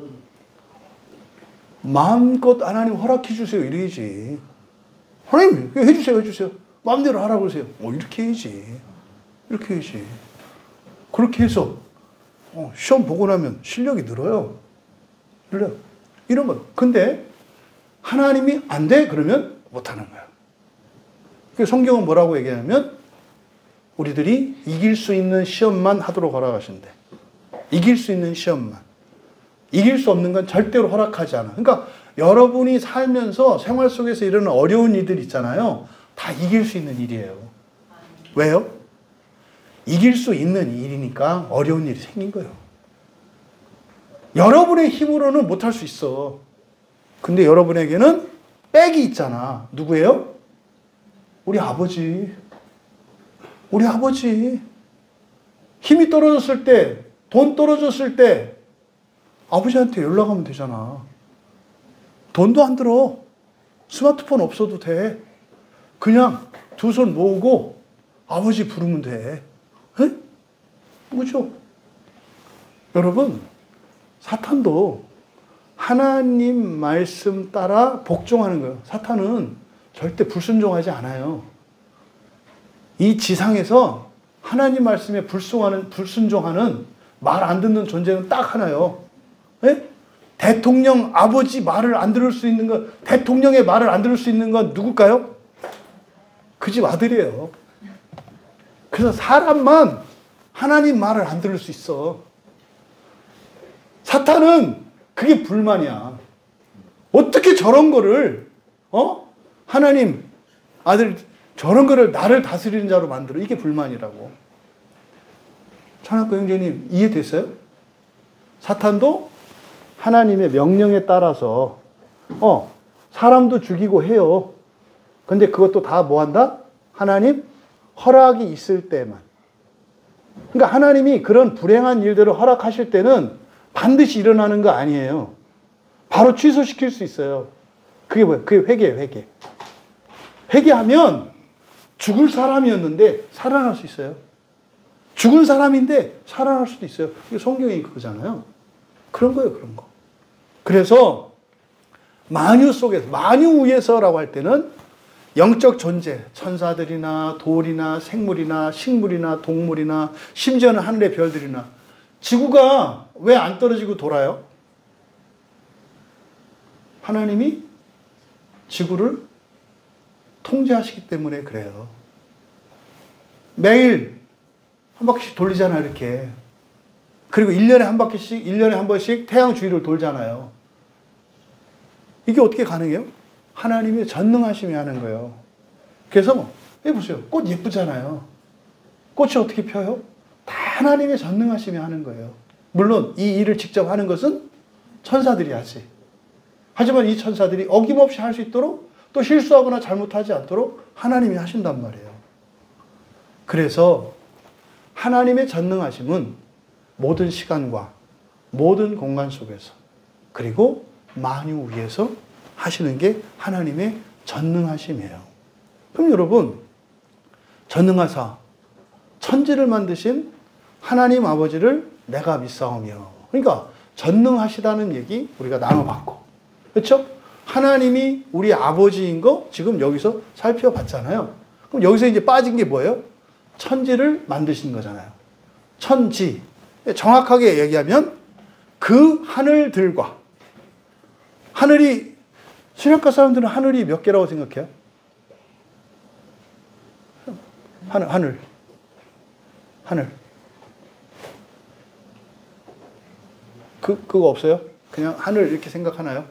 마음껏 하나님 허락해 주세요. 이래야지. 하나님, 해주세요. 마음대로 하라고 그러세요. 이렇게 해야지. 그렇게 해서 시험 보고 나면 실력이 늘어요. 이런 거. 근데 하나님이 안 돼? 그러면 못하는 거야. 성경은 뭐라고 얘기하냐면 이길 수 있는 시험만 하도록 허락하신대. 이길 수 있는 시험만. 이길 수 없는 건 절대로 허락하지 않아. 그러니까 여러분이 살면서 생활 속에서 이런 어려운 일들 있잖아요. 다 이길 수 있는 일이에요. 왜요? 이길 수 있는 일이니까 어려운 일이 생긴 거예요. 여러분의 힘으로는 못할 수 있어. 근데 여러분에게는 백이 있잖아. 누구예요? 우리 아버지. 우리 아버지. 힘이 떨어졌을 때, 돈 떨어졌을 때 아버지한테 연락하면 되잖아. 돈도 안 들어. 스마트폰 없어도 돼. 그냥 두 손 모으고 아버지 부르면 돼. 에? 그죠? 여러분, 사탄도 하나님 말씀 따라 복종하는 거예요. 사탄은 절대 불순종하지 않아요. 이 지상에서 하나님 말씀에 불순종하는 말 안 듣는 존재는 딱 하나요. 에? 대통령 아버지 말을 안 들을 수 있는 건, 대통령의 말을 안 들을 수 있는 건 누굴까요? 그 집 아들이에요. 그래서 사람만 하나님 말을 안 들을 수 있어. 사탄은 그게 불만이야. 어떻게 저런 거를, 하나님 아들, 저런 거를 나를 다스리는 자로 만들어. 이게 불만이라고. 찬학교 형제님, 이해됐어요? 사탄도 하나님의 명령에 따라서, 사람도 죽이고 해요. 근데 그것도 다 뭐 한다? 하나님 허락이 있을 때만. 그러니까 하나님이 그런 불행한 일들을 허락하실 때는 반드시 일어나는 거 아니에요. 바로 취소시킬 수 있어요. 그게 뭐예요? 그게 회개예요, 회개. 회개하면 죽을 사람이었는데 살아날 수 있어요. 죽은 사람인데 살아날 수도 있어요. 이게 성경이 그거잖아요. 그런 거예요, 그런 거. 그래서 만유 속에서, 만유 위에서라고 할 때는 영적 존재, 천사들이나 돌이나 생물이나 식물이나 동물이나 심지어는 하늘의 별들이나 지구가 왜 안 떨어지고 돌아요? 하나님이 지구를 통제하시기 때문에 그래요. 매일 한 바퀴씩 돌리잖아요, 이렇게. 그리고 1년에 한 바퀴씩, 1년에 한 번씩 태양 주위를 돌잖아요. 이게 어떻게 가능해요? 하나님의 전능하심이 하는 거예요. 그래서, 보세요. 꽃 예쁘잖아요. 꽃이 어떻게 펴요? 다 하나님의 전능하심이 하는 거예요. 물론 이 일을 직접 하는 것은 천사들이 하지. 하지만 이 천사들이 어김없이 할 수 있도록 또 실수하거나 잘못하지 않도록 하나님이 하신단 말이에요. 그래서 하나님의 전능하심은 모든 시간과 모든 공간 속에서 그리고 만유 위에서 하시는 게 하나님의 전능하심이에요. 그럼 여러분, 전능하사 천지를 만드신 하나님 아버지를 내가 믿사오며, 그러니까 전능하시다는 얘기 우리가 나눠봤고, 그렇죠? 하나님이 우리 아버지인 거 지금 여기서 살펴봤잖아요. 그럼 여기서 이제 빠진 게 뭐예요? 천지를 만드신 거잖아요. 천지. 정확하게 얘기하면 그 하늘들과, 하늘이, 신학과 사람들은 하늘이 몇 개라고 생각해요? 하늘. 그거 없어요? 그냥 하늘 이렇게 생각하나요?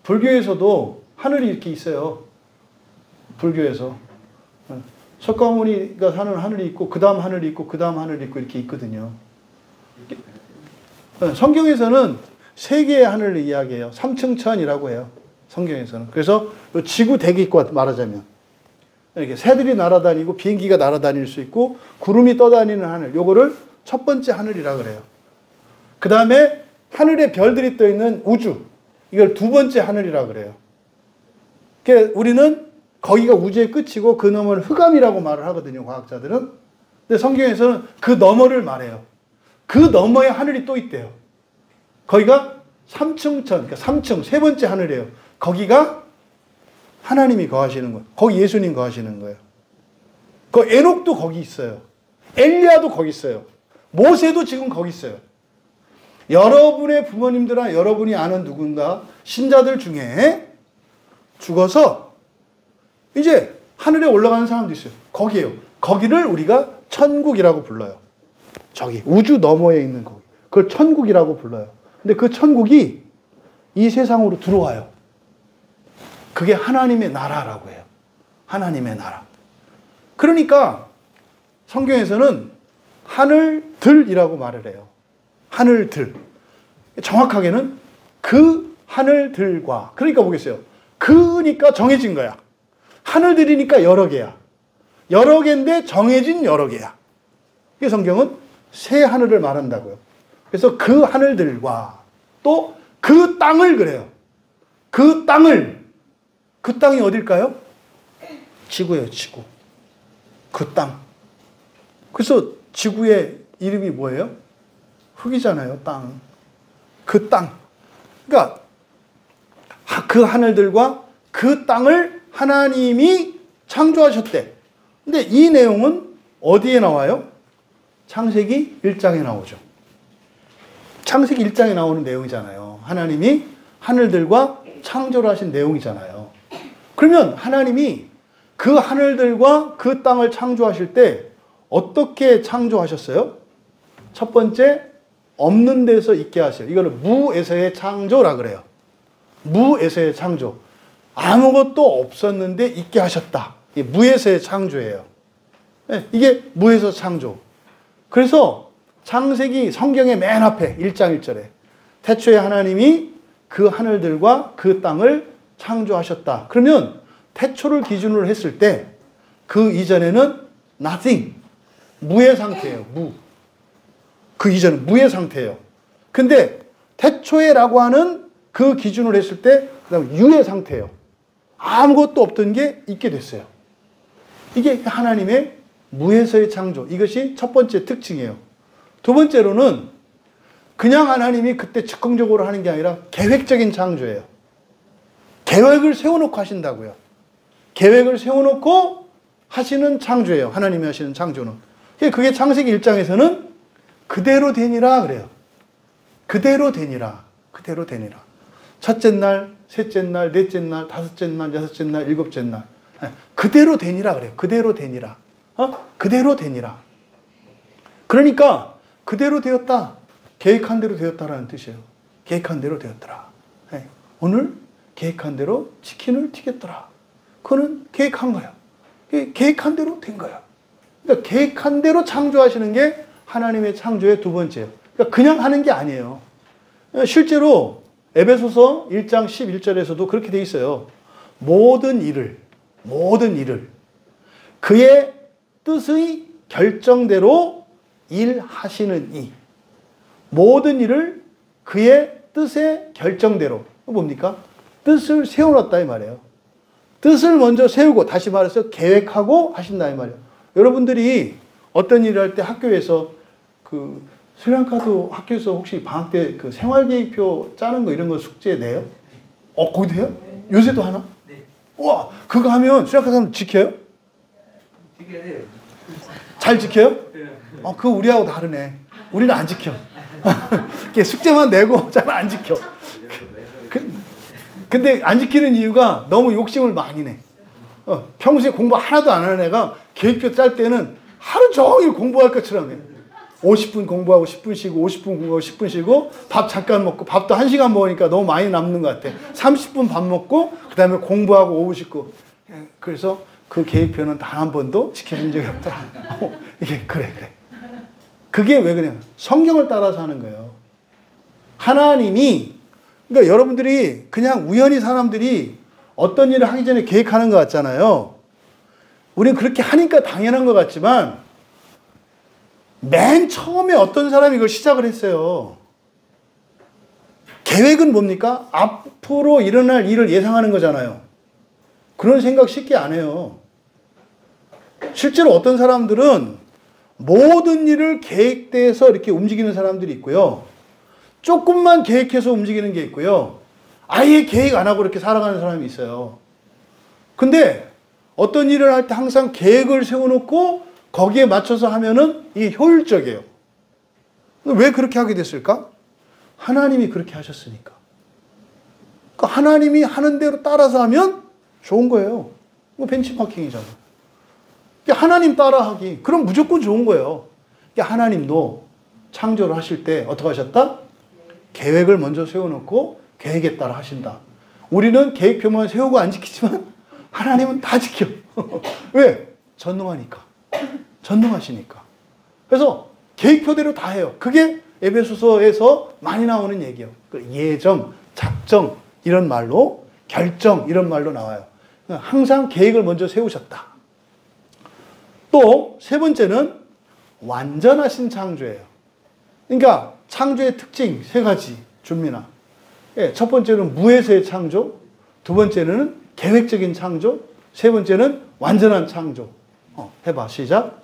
불교에서도 하늘이 이렇게 있어요. 불교에서. 석가모니가 사는 하늘이 있고, 그 다음 하늘이 있고, 그 다음 하늘이 있고, 이렇게 있거든요. 성경에서는 세 개의 하늘을 이야기해요. 삼층천이라고 해요. 성경에서는. 그래서 지구 대기과 말하자면 이렇게 새들이 날아다니고 비행기가 날아다닐 수 있고 구름이 떠다니는 하늘. 요거를 첫 번째 하늘이라 그래요. 그 다음에 하늘에 별들이 떠 있는 우주. 이걸 두 번째 하늘이라 그래요. 그러니까 우리는 거기가 우주의 끝이고 그 너머를 흑암이라고 말을 하거든요. 과학자들은. 근데 성경에서는 그 너머를 말해요. 그 너머에 하늘이 또 있대요. 거기가 삼층천, 그러니까 3층, 세 번째 하늘이에요. 거기가 하나님이 거하시는 거예요. 거기 예수님 거하시는 거예요. 그 에녹도 거기 있어요. 엘리야도 거기 있어요. 모세도 지금 거기 있어요. 여러분의 부모님들이나 여러분이 아는 누군가 신자들 중에 죽어서 이제 하늘에 올라가는 사람도 있어요. 거기에요. 거기를 우리가 천국이라고 불러요. 저기 우주 너머에 있는 거기. 그걸 천국이라고 불러요. 근데 그 천국이 이 세상으로 들어와요. 그게 하나님의 나라라고 해요. 하나님의 나라. 그러니까 성경에서는 하늘들이라고 말을 해요. 하늘들. 정확하게는 그 하늘들과. 그러니까 보겠어요. 그니까 정해진 거야. 하늘들이니까 여러 개야. 여러 개인데 정해진 여러 개야. 이 성경은 새 하늘을 말한다고요. 그래서 그 하늘들과 또 그 땅을 그래요. 그 땅을. 그 땅이 어딜까요? 지구예요, 지구. 그 땅. 그래서 지구의 이름이 뭐예요? 흙이잖아요, 땅. 그 땅. 그러니까 그 하늘들과 그 땅을 하나님이 창조하셨대. 근데 이 내용은 어디에 나와요? 창세기 1장에 나오죠. 창세기 1장에 나오는 내용이잖아요. 하나님이 하늘들과 창조를 하신 내용이잖아요. 그러면 하나님이 그 하늘들과 그 땅을 창조하실 때 어떻게 창조하셨어요? 첫 번째, 없는 데서 있게 하세요. 이거를 무에서의 창조라 그래요. 무에서의 창조. 아무것도 없었는데 있게 하셨다. 이게 무에서의 창조예요. 이게 무에서 창조. 그래서 창세기 성경의 맨 앞에 1장 1절에 태초에 하나님이 그 하늘들과 그 땅을 창조하셨다. 그러면 태초를 기준으로 했을 때 그 이전에는 nothing, 무의 상태예요. 무. 그 이전은 무의 상태예요. 근데 태초에라고 하는 그 기준으로 했을 때 그다음 유의 상태예요. 아무것도 없던 게 있게 됐어요. 이게 하나님의 무에서의 창조. 이것이 첫 번째 특징이에요. 두 번째로는 그냥 하나님이 그때 즉흥적으로 하는 게 아니라 계획적인 창조예요. 계획을 세워놓고 하신다고요. 계획을 세워놓고 하시는 창조예요. 하나님이 하시는 창조는. 그게 창세기 1장에서는 그대로 되니라 그래요. 그대로 되니라. 그대로 되니라. 첫째 날, 셋째 날, 넷째 날, 다섯째 날, 여섯째 날, 일곱째 날. 그대로 되니라 그래요. 그대로 되니라. 그대로 되니라. 그러니까 그대로 되었다. 계획한 대로 되었다라는 뜻이에요. 계획한 대로 되었더라. 오늘 계획한 대로 치킨을 튀겼더라. 그거는 계획한 거야. 계획한 대로 된 거야. 그러니까 계획한 대로 창조하시는 게 하나님의 창조의 두 번째예요. 그러니까 그냥 하는 게 아니에요. 실제로 에베소서 1장 11절에서도 그렇게 돼 있어요. 모든 일을 그의 뜻의 결정대로 일하시는 이. 모든 일을 그의 뜻의 결정대로. 뭡니까? 뜻을 세워놨다 이 말이에요. 뜻을 먼저 세우고 다시 말해서 계획하고 하신다 이 말이에요. 여러분들이 어떤 일을 할 때 학교에서 그 스리랑카도 학교에서 혹시 방학 때 그 생활계획표 짜는 거 이런 거 숙제 내요? 거기도 해요? 요새도 하나? 네. 우와, 그거 하면 스리랑카 사람 지켜요? 지켜야 돼요. 잘 지켜요? 네. 그거 우리하고 다르네. 우리는 안 지켜. 숙제만 내고 잘 안 지켜. 근데 안 지키는 이유가 너무 욕심을 많이 내. 평소에 공부 하나도 안 하는 애가 계획표 짤 때는 하루 종일 공부할 것처럼 해. 50분 공부하고 10분 쉬고 50분 공부하고 10분 쉬고 밥 잠깐 먹고 밥도 1시간 먹으니까 너무 많이 남는 것 같아. 30분 밥 먹고 그 다음에 공부하고 오후 씻고. 그래서 그 계획표는 단 한 번도 지켜준 적이 없다. 이게 그래. 그게 왜 그래요? 성경을 따라서 하는 거예요. 하나님이, 그러니까 여러분들이 그냥 우연히 사람들이 어떤 일을 하기 전에 계획하는 것 같잖아요. 우리는 그렇게 하니까 당연한 것 같지만 맨 처음에 어떤 사람이 이걸 시작을 했어요. 계획은 뭡니까? 앞으로 일어날 일을 예상하는 거잖아요. 그런 생각 쉽게 안 해요. 실제로 어떤 사람들은 모든 일을 계획돼서 이렇게 움직이는 사람들이 있고요. 조금만 계획해서 움직이는 게 있고요. 아예 계획 안 하고 이렇게 살아가는 사람이 있어요. 근데 어떤 일을 할 때 항상 계획을 세워놓고 거기에 맞춰서 하면은 이게 효율적이에요. 왜 그렇게 하게 됐을까? 하나님이 그렇게 하셨으니까. 그러니까 하나님이 하는 대로 따라서 하면 좋은 거예요. 이거 벤치마킹이잖아. 하나님 따라하기. 그럼 무조건 좋은 거예요. 하나님도 창조를 하실 때 어떻게 하셨다? 계획을 먼저 세워놓고 계획에 따라 하신다. 우리는 계획표만 세우고 안 지키지만 하나님은 다 지켜. 왜? 전능하니까. 전능하시니까. 그래서 계획표대로 다 해요. 그게 에베소서에서 많이 나오는 얘기예요. 예정, 작정 이런 말로, 결정 이런 말로 나와요. 항상 계획을 먼저 세우셨다. 또 세 번째는 완전하신 창조예요. 그러니까 창조의 특징 세 가지 줍니다. 첫 번째는 무에서의 창조, 두 번째는 계획적인 창조, 세 번째는 완전한 창조. 해봐, 시작.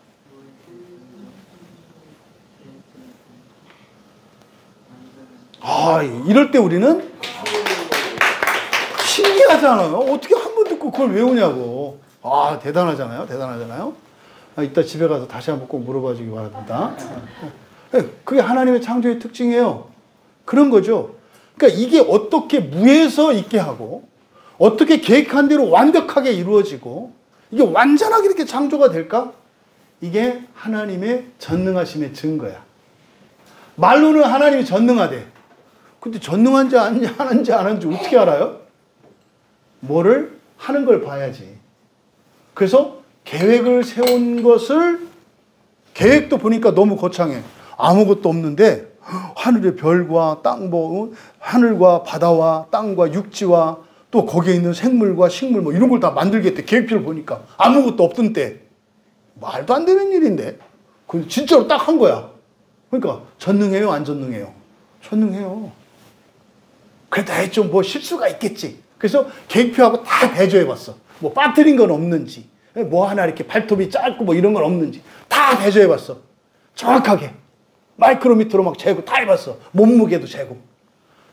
이럴 때 우리는 신기하잖아요. 어떻게 한 번 듣고 그걸 외우냐고. 대단하잖아요. 대단하잖아요. 이따 집에 가서 다시 한번 꼭 물어봐 주기 바랍니다. 그게 하나님의 창조의 특징이에요. 그런 거죠. 그러니까 이게 어떻게 무에서 있게 하고 어떻게 계획한 대로 완벽하게 이루어지고 이게 완전하게 이렇게 창조가 될까? 이게 하나님의 전능하심의 증거야. 말로는 하나님이 전능하대. 근데 전능한지 하는지 안 하는지 어떻게 알아요? 뭐를 하는 걸 봐야지. 그래서 계획을 세운 것을 계획도 보니까 너무 거창해. 아무것도 없는데 하늘의 별과 땅, 하늘과 바다와 땅과 육지와 또 거기에 있는 생물과 식물 이런 걸 다 만들겠대. 계획표를 보니까 아무것도 없던 때. 말도 안 되는 일인데. 근데 진짜로 딱 한 거야. 그러니까 전능해요, 안 전능해요? 전능해요. 그래도 좀 실수가 있겠지. 그래서 계획표하고 다 대조해봤어. 빠뜨린 건 없는지, 하나 이렇게 발톱이 짧고 이런 건 없는지 다 대조해봤어. 정확하게. 마이크로미터로 막 재고 다 해봤어. 몸무게도 재고.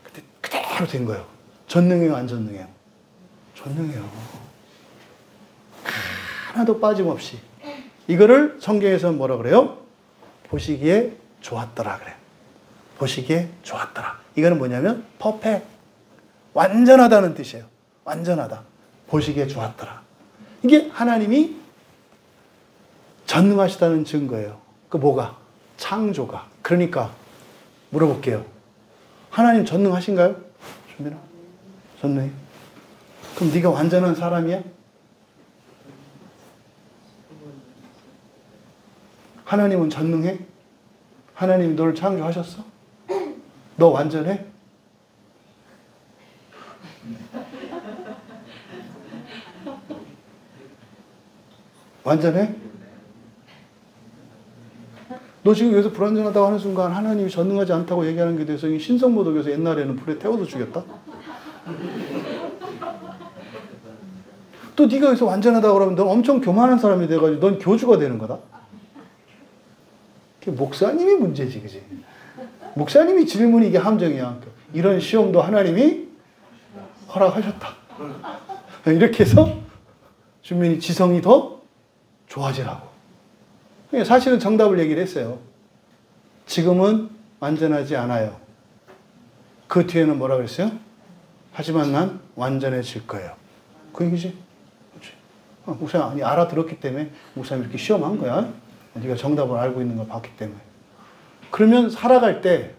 근데 그대로 된 거예요. 전능해요, 안 전능해요? 전능해요. 하나도 빠짐없이. 이거를 성경에서는 뭐라 그래요? 보시기에 좋았더라 그래요. 보시기에 좋았더라. 이거는 뭐냐면 퍼펙트. 완전하다는 뜻이에요. 완전하다. 보시기에 좋았더라. 이게 하나님이 전능하시다는 증거예요. 그 뭐가? 창조가. 그러니까 물어볼게요. 하나님 전능하신가요? 준민아? 전능해. 그럼 네가 완전한 사람이야? 하나님은 전능해? 하나님이 너를 창조하셨어? 너 완전해? 완전해? 너 지금 여기서 불완전하다고 하는 순간 하나님이 전능하지 않다고 얘기하는 게 돼서 신성모독에서 옛날에는 불에 태워서 죽였다? 또 네가 여기서 완전하다고 그러면 넌 엄청 교만한 사람이 돼가지고 넌 교주가 되는 거다? 그게 목사님이 문제지, 그지? 목사님이 질문이 이게 함정이야. 이런 시험도 하나님이 허락하셨다. 이렇게 해서 주민이 지성이 더 좋아지라고. 사실은 정답을 얘기를 했어요. 지금은 완전하지 않아요. 그 뒤에는 뭐라 그랬어요? 하지만 난 완전해질 거예요. 그 얘기지. 목사님, 아니, 알아들었기 때문에 목사님이 이렇게 시험한 거야. 네가 정답을 알고 있는 걸 봤기 때문에. 그러면 살아갈 때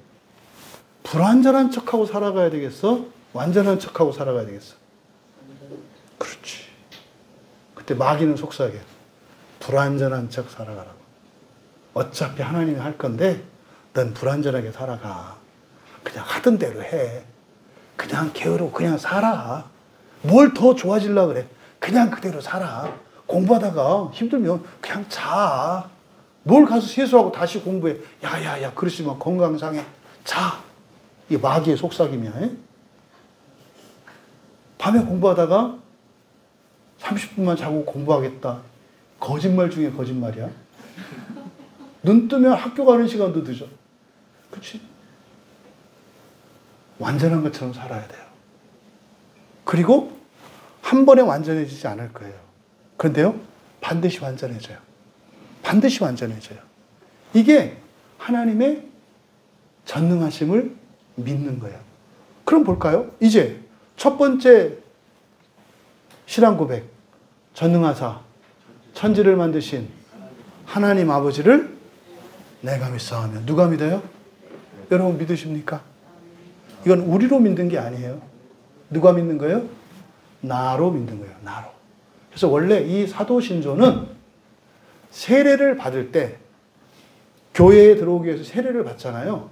불완전한 척하고 살아가야 되겠어? 완전한 척하고 살아가야 되겠어? 그렇지. 그때 마귀는 속삭여. 불완전한 척 살아가라고. 어차피 하나님이 할 건데 넌 불완전하게 살아가. 그냥 하던 대로 해. 그냥 게으르고 그냥 살아. 뭘 더 좋아지려고 그래. 그냥 그대로 살아. 공부하다가 힘들면 그냥 자. 뭘 가서 세수하고 다시 공부해. 야야야, 그러시면 건강 상해. 자. 이게 마귀의 속삭임이야. 밤에 공부하다가 30분만 자고 공부하겠다. 거짓말 중에 거짓말이야. 눈 뜨면 학교 가는 시간도 늦어. 그렇지? 완전한 것처럼 살아야 돼요. 그리고 한 번에 완전해지지 않을 거예요. 그런데요, 반드시 완전해져요. 반드시 완전해져요. 이게 하나님의 전능하심을 믿는 거예요. 그럼 볼까요? 이제 첫 번째 신앙 고백. 전능하사 천지를 만드신 하나님 아버지를 내가 믿사오며. 누가 믿어요? 여러분 믿으십니까? 이건 우리로 믿는 게 아니에요. 누가 믿는 거예요? 나로 믿는 거예요. 나로. 그래서 원래 이 사도신조는 세례를 받을 때, 교회에 들어오기 위해서 세례를 받잖아요.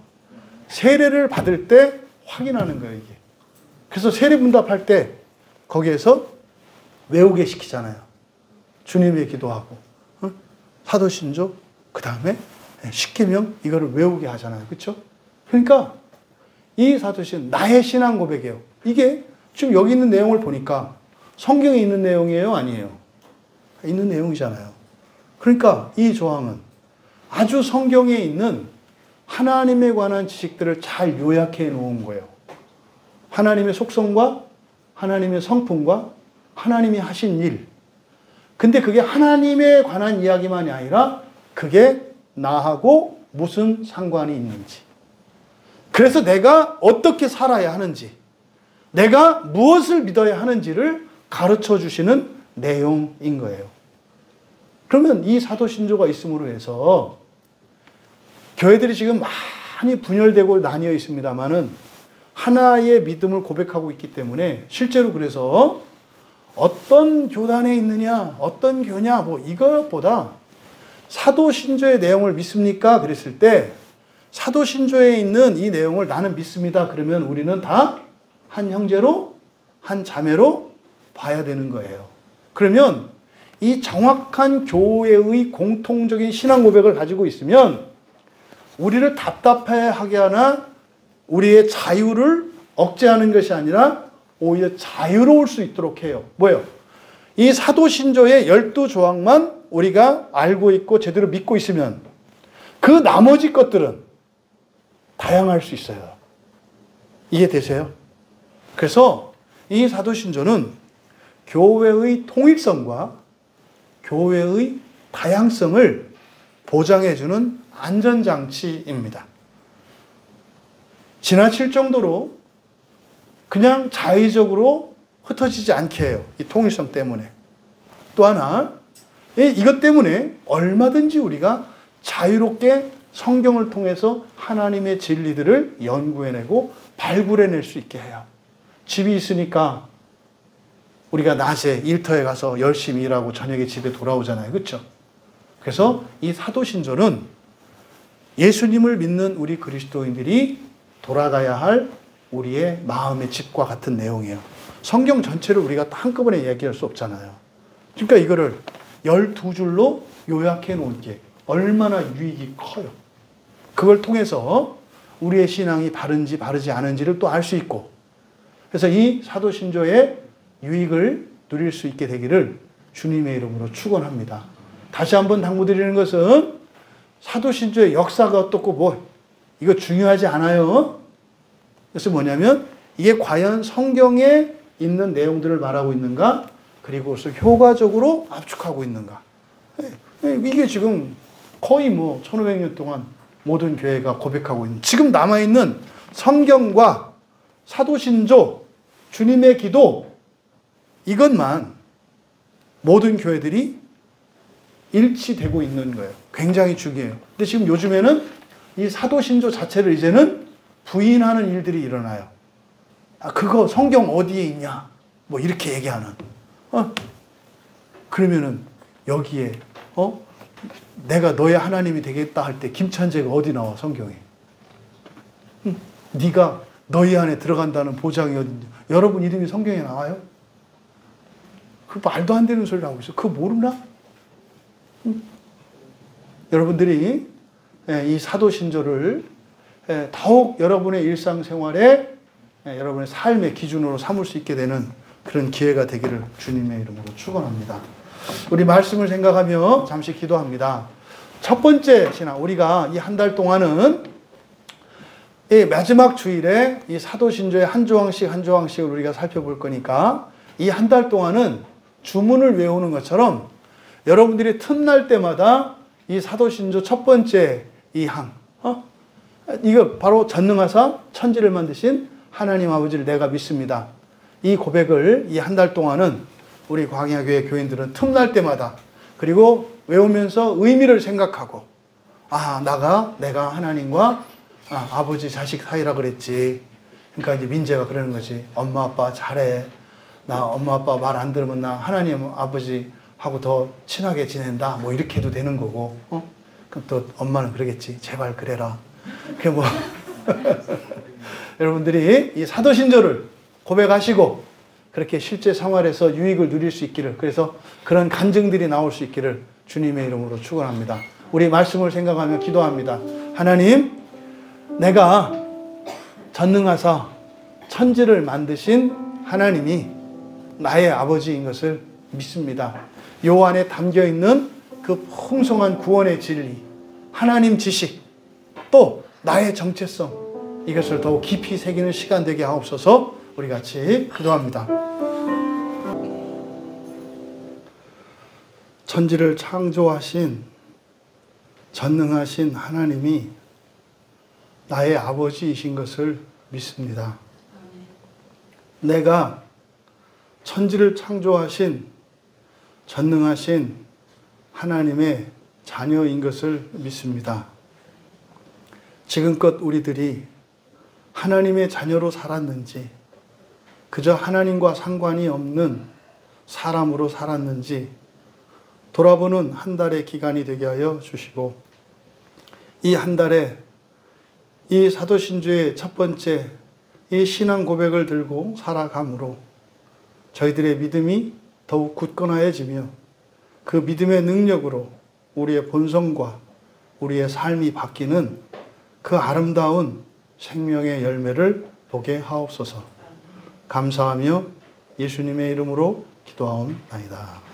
세례를 받을 때 확인하는 거예요, 이게. 그래서 세례문답할 때 거기에서 외우게 시키잖아요. 주님의 기도하고, 사도신조, 그 다음에 십계명, 이거를 외우게 하잖아요. 그렇죠? 그러니까 이 사도신 나의 신앙 고백이에요. 이게 지금 여기 있는 내용을 보니까 성경에 있는 내용이에요? 아니에요? 있는 내용이잖아요. 그러니까 이 조항은 아주 성경에 있는 하나님에 관한 지식들을 잘 요약해 놓은 거예요. 하나님의 속성과 하나님의 성품과 하나님이 하신 일. 근데 그게 하나님에 관한 이야기만이 아니라 그게 나하고 무슨 상관이 있는지. 그래서 내가 어떻게 살아야 하는지, 내가 무엇을 믿어야 하는지를 가르쳐 주시는 내용인 거예요. 그러면 이 사도신조가 있음으로 해서 교회들이 지금 많이 분열되고 나뉘어 있습니다만은 하나의 믿음을 고백하고 있기 때문에 실제로 그래서 어떤 교단에 있느냐, 어떤 교냐, 뭐 이것보다 사도신조의 내용을 믿습니까? 그랬을 때 사도신조에 있는 이 내용을 나는 믿습니다. 그러면 우리는 다 한 형제로, 한 자매로 봐야 되는 거예요. 그러면 이 정확한 교회의 공통적인 신앙 고백을 가지고 있으면 우리를 답답해하게 하나 우리의 자유를 억제하는 것이 아니라 오히려 자유로울 수 있도록 해요. 뭐예요? 이 사도신조의 12조항만 우리가 알고 있고 제대로 믿고 있으면 그 나머지 것들은 다양할 수 있어요. 이해되세요? 그래서 이 사도신조는 교회의 통일성과 교회의 다양성을 보장해주는 안전장치입니다. 지나칠 정도로 그냥 자의적으로 흩어지지 않게 해요. 이 통일성 때문에. 또 하나, 이것 때문에 얼마든지 우리가 자유롭게 성경을 통해서 하나님의 진리들을 연구해내고 발굴해낼 수 있게 해요. 집이 있으니까 우리가 낮에 일터에 가서 열심히 일하고 저녁에 집에 돌아오잖아요. 그렇죠? 그래서 이 사도신조는 예수님을 믿는 우리 그리스도인들이 돌아가야 할 우리의 마음의 집과 같은 내용이에요. 성경 전체를 우리가 한꺼번에 이야기할 수 없잖아요. 그러니까 이거를 12줄로 요약해 놓은 게 얼마나 유익이 커요. 그걸 통해서 우리의 신앙이 바른지 바르지 않은지를 또 알 수 있고, 그래서 이 사도신조의 유익을 누릴 수 있게 되기를 주님의 이름으로 축원합니다. 다시 한번 당부드리는 것은 사도신조의 역사가 어떻고 뭐 이거 중요하지 않아요. 그래서 뭐냐면 이게 과연 성경에 있는 내용들을 말하고 있는가, 그리고 효과적으로 압축하고 있는가. 이게 지금 거의 뭐 1500년 동안 모든 교회가 고백하고 있는, 지금 남아있는 성경과 사도신조, 주님의 기도, 이것만 모든 교회들이 일치되고 있는 거예요. 굉장히 중요해요. 근데 지금 요즘에는 이 사도신조 자체를 이제는 부인하는 일들이 일어나요. 그거 성경 어디에 있냐? 뭐 이렇게 얘기하는. 그러면은 여기에 내가 너의 하나님이 되겠다 할 때 김찬재가 어디 나와 성경에? 네가 너희 안에 들어간다는 보장이 어딘지. 여러분 이름이 성경에 나와요? 그 말도 안 되는 소리를 하고 있어. 그거 모르나? 여러분들이 이 사도신조를 더욱 여러분의 일상생활에 여러분의 삶의 기준으로 삼을 수 있게 되는 그런 기회가 되기를 주님의 이름으로 축원합니다. 우리 말씀을 생각하며 잠시 기도합니다. 첫 번째 신앙, 우리가 이 한 달 동안은 이 마지막 주일에 이 사도신조의 한 조항씩 한 조항씩을 우리가 살펴볼 거니까 이 한 달 동안은 주문을 외우는 것처럼 여러분들이 틈날 때마다 이 사도신조 첫 번째 이 항, 이거 바로 전능하사 천지를 만드신 하나님 아버지를 내가 믿습니다. 이 고백을 이 한 달 동안은 우리 광야교회 교인들은 틈날 때마다, 그리고 외우면서 의미를 생각하고 내가 하나님과 아버지 자식 사이라 그랬지. 그러니까 이제 민재가 그러는 거지. 엄마 아빠 잘해. 나 엄마 아빠 말 안 들으면 나 하나님 아버지하고 더 친하게 지낸다. 뭐 이렇게 해도 되는 거고. 그럼 또 엄마는 그러겠지. 제발 그래라. 그게 뭐 여러분들이 이 사도신조를 고백하시고 그렇게 실제 생활에서 유익을 누릴 수 있기를, 그래서 그런 간증들이 나올 수 있기를 주님의 이름으로 축원합니다. 우리 말씀을 생각하며 기도합니다. 하나님, 내가 전능하사 천지를 만드신 하나님이 나의 아버지인 것을 믿습니다. 요 안에 담겨있는 그 풍성한 구원의 진리, 하나님 지식, 또 나의 정체성, 이것을 더욱 깊이 새기는 시간 되게 하옵소서. 우리 같이 기도합니다. 천지를 창조하신 전능하신 하나님이 나의 아버지이신 것을 믿습니다. 내가 천지를 창조하신 전능하신 하나님의 자녀인 것을 믿습니다. 지금껏 우리들이 하나님의 자녀로 살았는지, 그저 하나님과 상관이 없는 사람으로 살았는지 돌아보는 한 달의 기간이 되게 하여 주시고, 이 한 달에 이 사도신조의 첫 번째 이 신앙 고백을 들고 살아감으로 저희들의 믿음이 더욱 굳건해지며 그 믿음의 능력으로 우리의 본성과 우리의 삶이 바뀌는 그 아름다운 생명의 열매를 보게 하옵소서. 감사하며 예수님의 이름으로 기도하옵나이다.